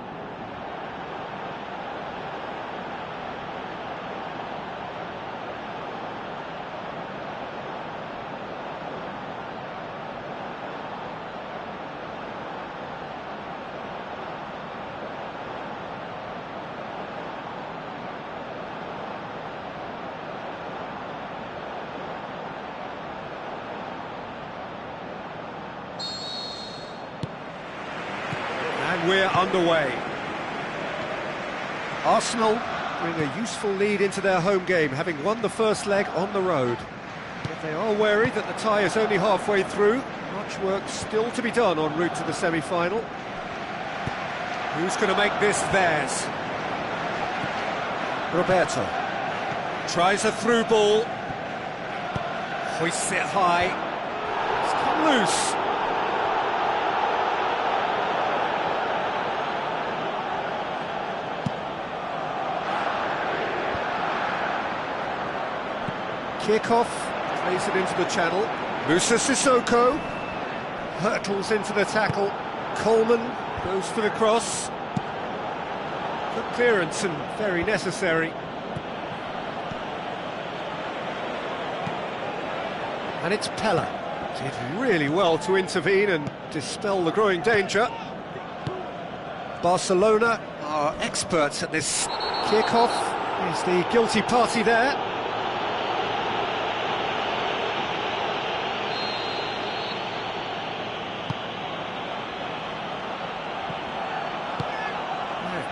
And we're underway. Arsenal bring a useful lead into their home game, having won the first leg on the road. But they are wary that the tie is only halfway through. Much work still to be done en route to the semi-final. Who's going to make this theirs? Roberto tries a through ball. Hoists it high. It's come loose. Kickoff, plays it into the channel. Moussa Sissoko hurtles into the tackle. Coleman goes for the cross. Good clearance and very necessary. And it's Pella. Did really well to intervene and dispel the growing danger. Barcelona are experts at this kickoff. Is the guilty party there?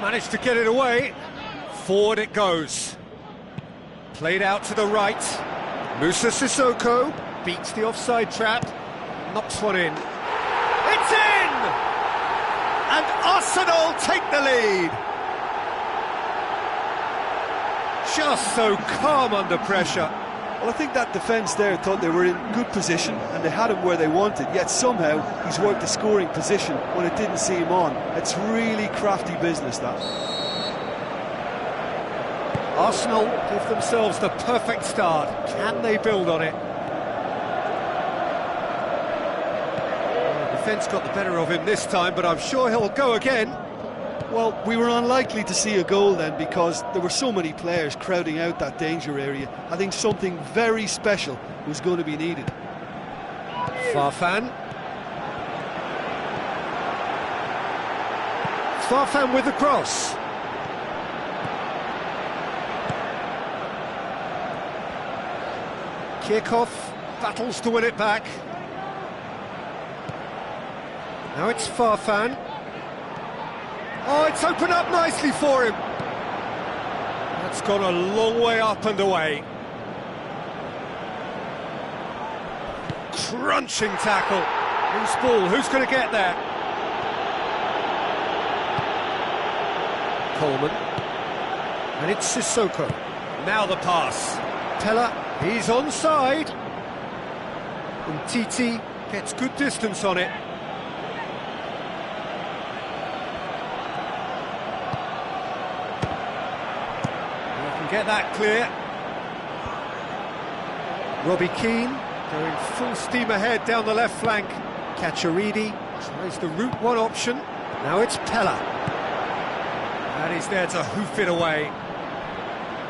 Managed to get it away. Forward it goes. Played out to the right. Moussa Sissoko beats the offside trap. Knocks one in. It's in! And Arsenal take the lead. Just so calm under pressure. Well, I think that defence there thought they were in good position and they had him where they wanted, yet somehow he's worked a scoring position when it didn't see him on. It's really crafty business, that. Arsenal give themselves the perfect start. Can they build on it? Well, the defence got the better of him this time, but I'm sure he'll go again. Well, we were unlikely to see a goal then because there were so many players crowding out that danger area. I think something very special was going to be needed. Farfan. Farfan with the cross. Kickoff, battles to win it back. Now it's Farfan. Oh, it's opened up nicely for him. That's gone a long way up and away. Crunching tackle. Loose ball, who's going to get there? Coleman. And it's Sissoko. Now the pass. Pella, he's onside. And Titi gets good distance on it. get that clear. Robbie Keane going full steam ahead down the left flank. Cacciaridi tries the route one option. Now it's Pella. And he's there to hoof it away.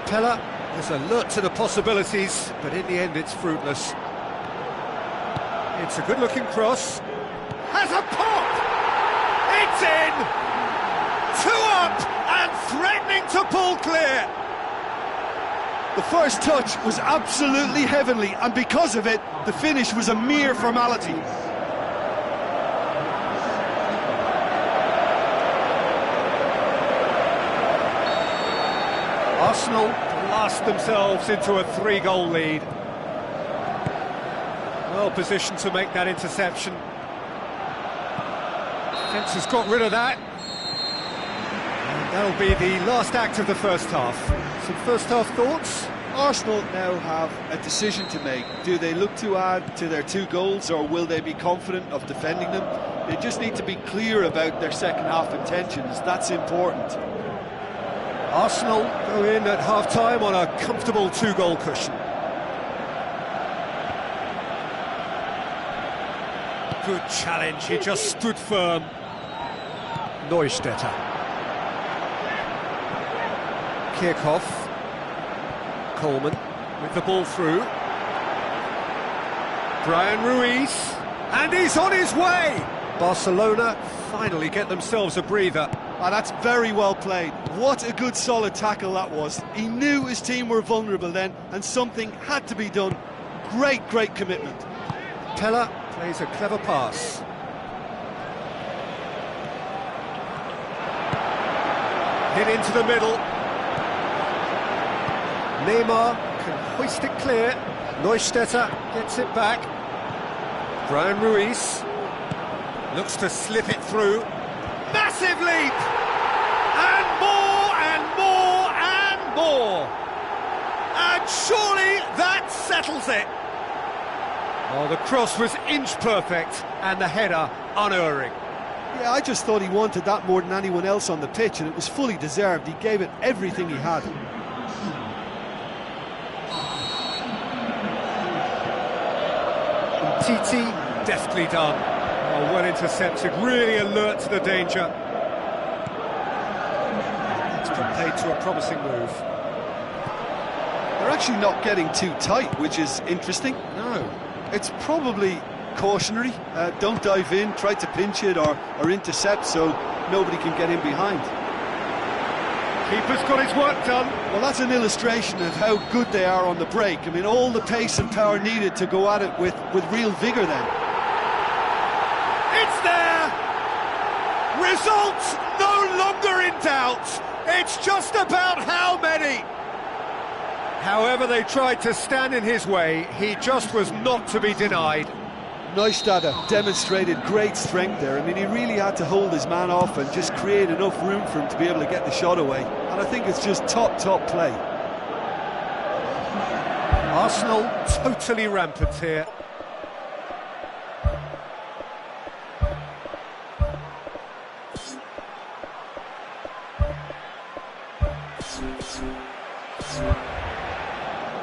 Pella is alert to the possibilities, but in the end it's fruitless. It's a good-looking cross. Has a pop! It's in! 2 up and threatening to pull clear. The first touch was absolutely heavenly, and because of it, the finish was a mere formality. Arsenal blast themselves into a 3-goal lead. Well positioned to make that interception. Defence has got rid of that. And that'll be the last act of the first half. Some first half thoughts? Arsenal now have a decision to make. Do they look to add to their 2 goals, or will they be confident of defending them? They just need to be clear about their second half intentions. That's important. Arsenal go in at half-time on a comfortable 2-goal cushion. Good challenge, he just stood firm. Neustädter. Kirchhoff. Coleman with the ball through. Brian Ruiz. And he's on his way! Barcelona finally get themselves a breather. Oh, that's very well played. What a good solid tackle that was. He knew his team were vulnerable then, and something had to be done. Great commitment. Pella plays a clever pass. Hit into the middle. Neymar can hoist it clear. Neustädter gets it back. Brian Ruiz looks to slip it through. Massive leap! And more and more and more! And surely that settles it! Oh, the cross was inch perfect and the header unerring. Yeah, I just thought he wanted that more than anyone else on the pitch, and it was fully deserved. He gave it everything he had. Titi, deftly done. Oh, well intercepted, really alert to the danger. It's played to a promising move. They're actually not getting too tight, which is interesting. No. It's probably cautionary. Don't dive in, try to pinch it or intercept so nobody can get in behind. Keeper's got his work done. Well, that's an illustration of how good they are on the break. I mean, all the pace and power needed to go at it with real vigour then. It's there! Results no longer in doubt. It's just about how many. However they tried to stand in his way, he just was not to be denied. Neustädter demonstrated great strength there. I mean, he really had to hold his man off and just create enough room for him to be able to get the shot away. And I think it's just top play. Arsenal totally rampant here.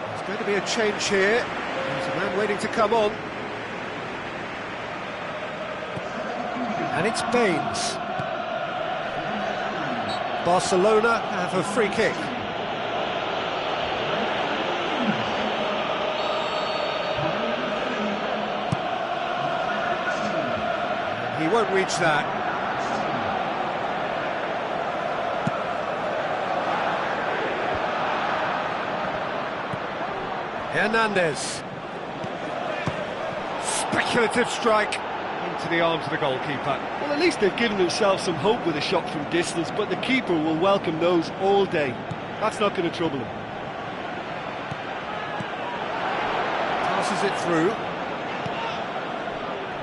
There's going to be a change here. There's a man waiting to come on. And it's Baines. Barcelona have a free kick. He won't reach that. Hernandez. Speculative strike into the arms of the goalkeeper. Well, at least they've given themselves some hope with a shot from distance, but the keeper will welcome those all day. That's not going to trouble him. Passes it through.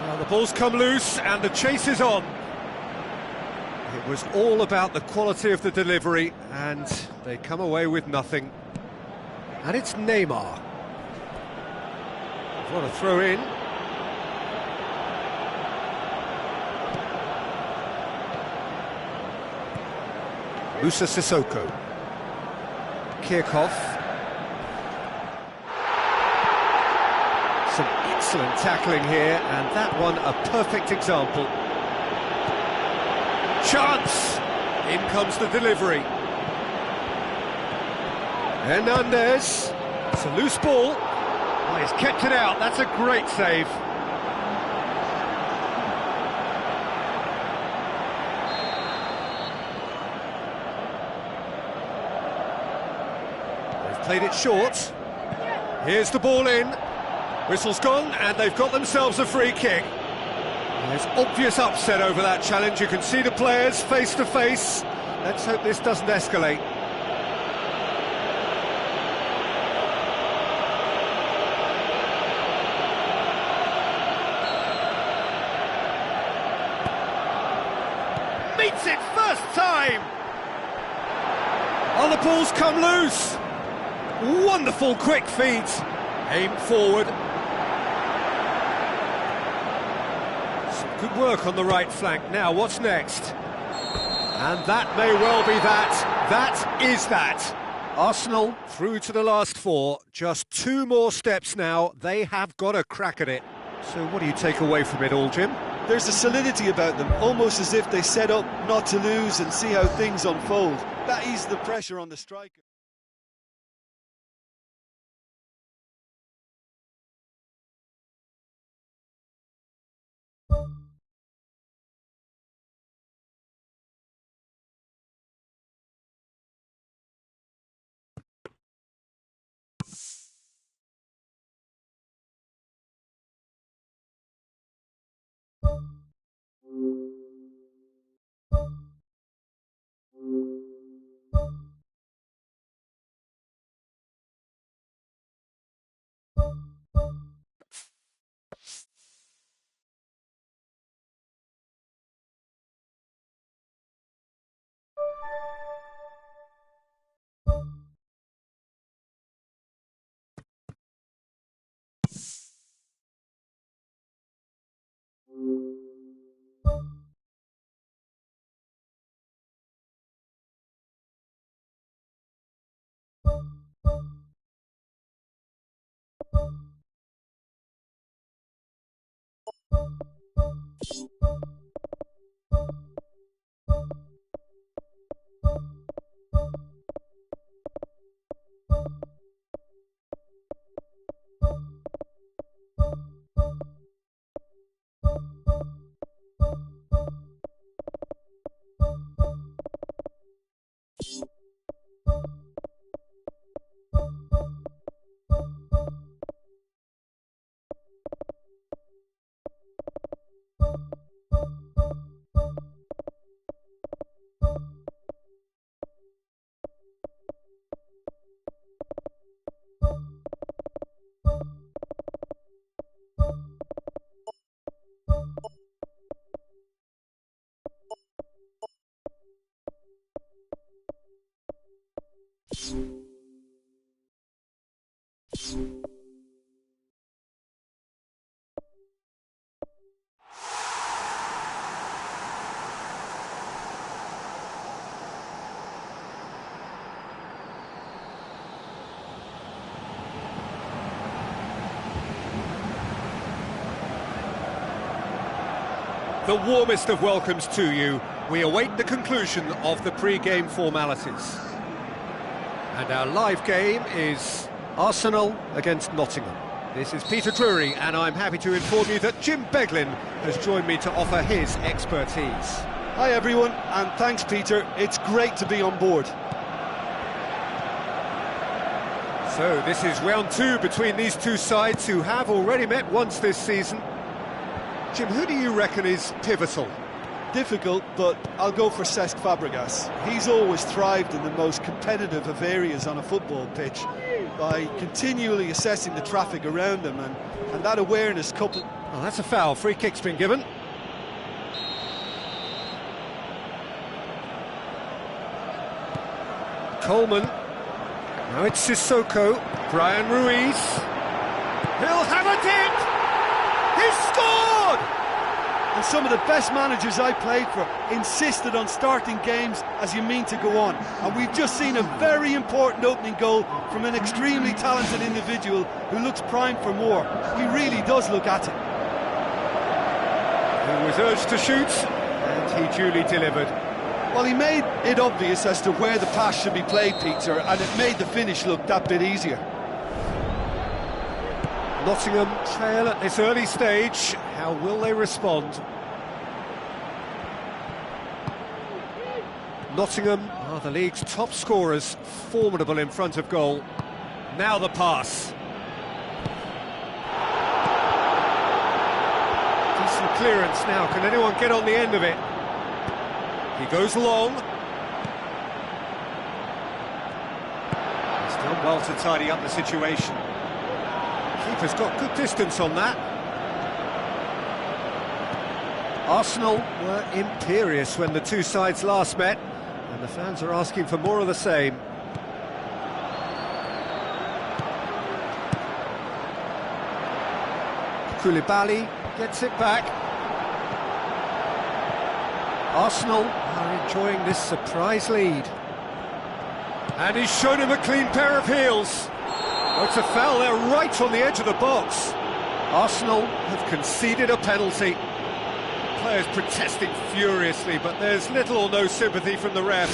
Well, the ball's come loose and the chase is on. It was all about the quality of the delivery and they come away with nothing. And it's Neymar. What a throw in. Musa Sissoko. Kirchhoff. Some excellent tackling here, and that one a perfect example. Chance! In comes the delivery. Hernandez. It's a loose ball. Oh, he's kept it out. That's a great save. They've played it short. Here's the ball in. Whistle's gone, and they've got themselves a free kick. There's obvious upset over that challenge. You can see the players face to face. Let's hope this doesn't escalate. Meets it first time! Oh, the ball's come loose! Wonderful quick feet. Aim forward. Some good work on the right flank. Now, what's next? And that may well be that. That is that. Arsenal through to the last four. Just two more steps now. They have got a crack at it. So what do you take away from it all, Jim? There's a solidity about them, almost as if they set up not to lose and see how things unfold. That eases the pressure on the striker. The warmest of welcomes to you. We await the conclusion of the pre-game formalities. And our live game is Arsenal against Nottingham. This is Peter Drury, and I'm happy to inform you that Jim Beglin has joined me to offer his expertise. Hi everyone, and thanks Peter. It's great to be on board. So this is round two between these two sides who have already met once this season. Jim, who do you reckon is pivotal? Difficult, but I'll go for Cesc Fabregas. He's always thrived in the most competitive of areas on a football pitch by continually assessing the traffic around him, and that awareness coupled... Oh, that's a foul. Free kick's been given. Coleman. Now it's Sissoko. Brian Ruiz. He'll have a dip! He's scored! And some of the best managers I played for insisted on starting games as you mean to go on. And we've just seen a very important opening goal from an extremely talented individual who looks primed for more. He really does look at it. He was urged to shoot, and he duly delivered. Well, he made it obvious as to where the pass should be played, Peter, and it made the finish look that bit easier. Nottingham trail at this early stage. How will they respond? Nottingham are the league's top scorers, formidable in front of goal. Now the pass. Decent clearance now. Can anyone get on the end of it? He goes long. He's done well to tidy up the situation. Keeper's got good distance on that. Arsenal were imperious when the two sides last met, and the fans are asking for more of the same. Koulibaly gets it back. Arsenal are enjoying this surprise lead. And he's shown him a clean pair of heels. Oh, it's a foul there right on the edge of the box. Arsenal have conceded a penalty. Players protesting furiously, but there's little or no sympathy from the ref.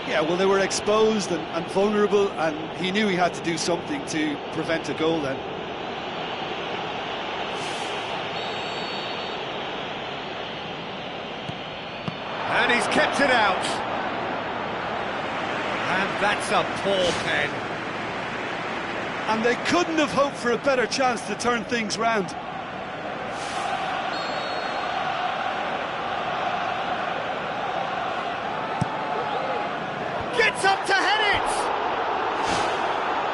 Yeah, well, they were exposed and vulnerable, and he knew he had to do something to prevent a goal then. And he's kept it out. And that's a poor pen. And they couldn't have hoped for a better chance to turn things round. Gets up to head it!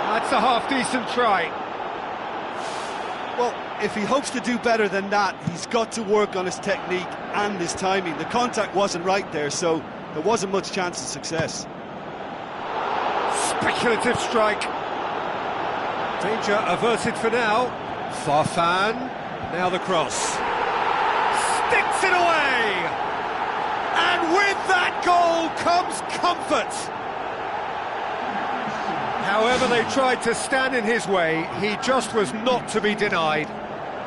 That's a half-decent try. Well, if he hopes to do better than that, he's got to work on his technique and his timing. The contact wasn't right there, so there wasn't much chance of success. Speculative strike. Danger averted for now. Farfan, now the cross. Sticks it away! And with that goal comes comfort. However they tried to stand in his way, he just was not to be denied.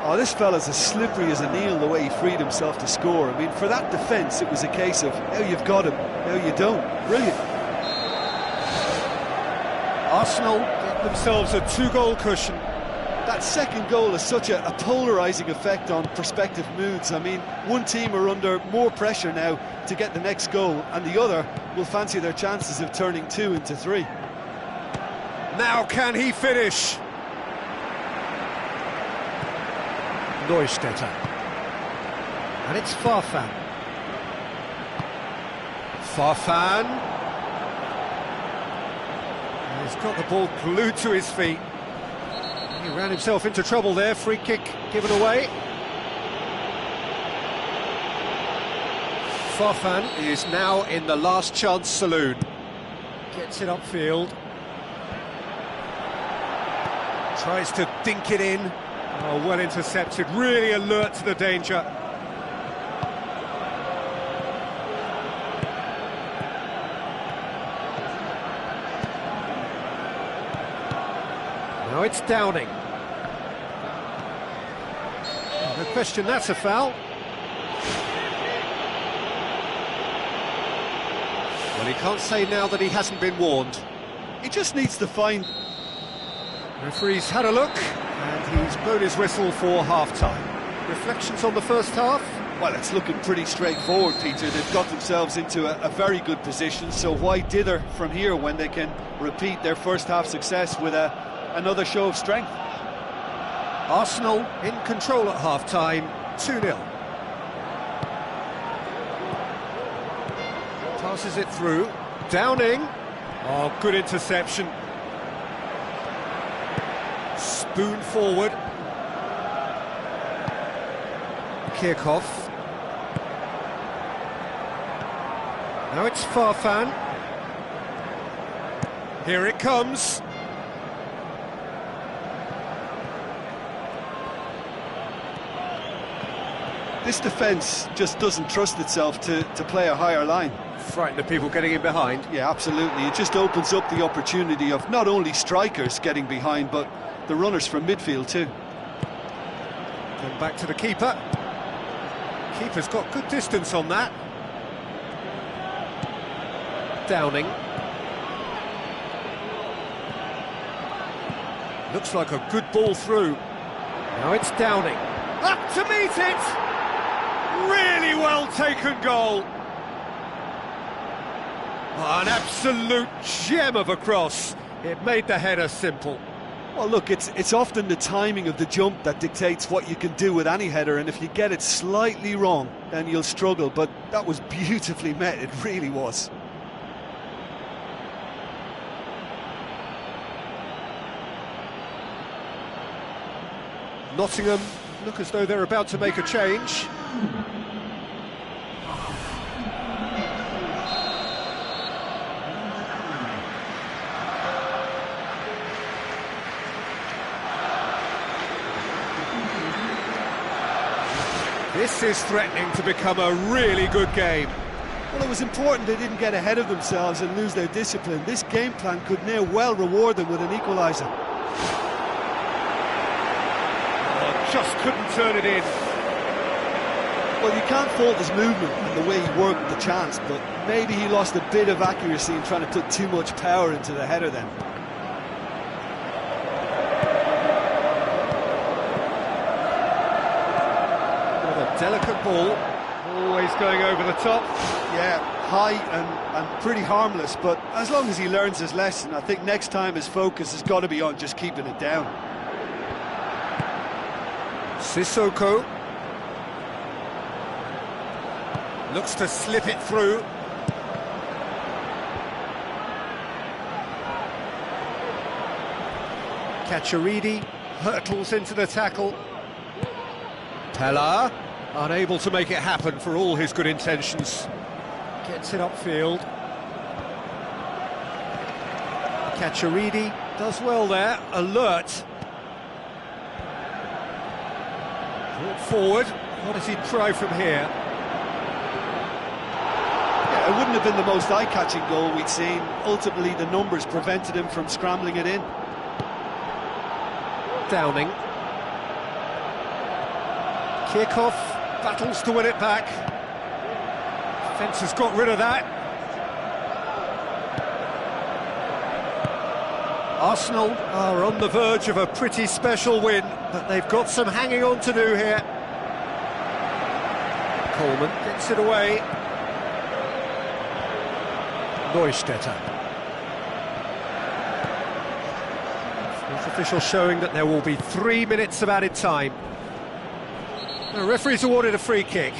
Oh, this fella's as slippery as an eel the way he freed himself to score. I mean, for that defence, it was a case of, now you've got him, now you don't. Brilliant. Arsenal get themselves a two-goal cushion. That second goal has such a polarising effect on prospective moods. I mean, one team are under more pressure now to get the next goal, and the other will fancy their chances of turning 2 into 3. Now can he finish? Neustädter. And it's Farfan. Farfan. He's got the ball glued to his feet. He ran himself into trouble there. Free kick given away. Farfan is now in the last chance saloon. Gets it upfield. Tries to dink it in. Oh, well intercepted. Really alert to the danger. Now it's Downing. No question, that's a foul. Well, he can't say now that he hasn't been warned. He just needs to find... Referee's had a look, and he's blown his whistle for half-time. Reflections on the first half? Well, it's looking pretty straightforward, Peter. They've got themselves into a very good position, so why dither from here when they can repeat their first half success with another show of strength? Arsenal in control at half-time, 2-0. Passes it through. Downing. Oh, good interception. Spoon forward. Kirchhoff. Now it's Farfan. Here it comes. This defence just doesn't trust itself to play a higher line. Frighten the people getting in behind. Yeah, absolutely. It just opens up the opportunity of not only strikers getting behind, but the runners from midfield too. Then back to the keeper. Keeper's got good distance on that. Downing. Looks like a good ball through. Now it's Downing. Up to meet it! Really well taken goal. Oh, an absolute gem of a cross. It made the header simple. Well, look, it's often the timing of the jump that dictates what you can do with any header, and if you get it slightly wrong, then you'll struggle, but that was beautifully met, it really was. Nottingham look as though they're about to make a change. This is threatening to become a really good game. Well, it was important they didn't get ahead of themselves and lose their discipline. This game plan could now well reward them with an equaliser. Oh, just couldn't turn it in. Well, you can't fault his movement and the way he worked the chance, but maybe he lost a bit of accuracy in trying to put too much power into the header then. Delicate ball, always going over the top. Yeah, high and pretty harmless, but as long as he learns his lesson, I think next time his focus has got to be on just keeping it down. Sissoko looks to slip it through. Cacciaridi hurtles into the tackle. Pella unable to make it happen for all his good intentions. Gets it upfield. Cacciaridi does well there, alert. Brought forward, what does he try from here? Yeah, it wouldn't have been the most eye-catching goal we'd seen. Ultimately, the numbers prevented him from scrambling it in. Downing. Kirchhoff battles to win it back. Defence has got rid of that. Arsenal are on the verge of a pretty special win, but they've got some hanging on to do here. Coleman gets it away. Neustädter. Fourth official showing that there will be 3 minutes of added time. The referee's awarded a free kick.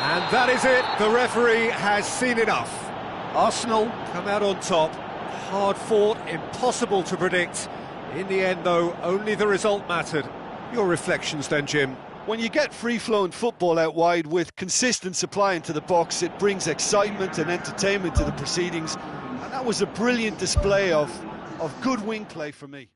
And that is it, the referee has seen enough. Arsenal come out on top, hard fought, impossible to predict. In the end though, only the result mattered. Your reflections then, Jim? When you get free-flowing football out wide with consistent supply into the box, it brings excitement and entertainment to the proceedings. And that was a brilliant display of good wing play for me.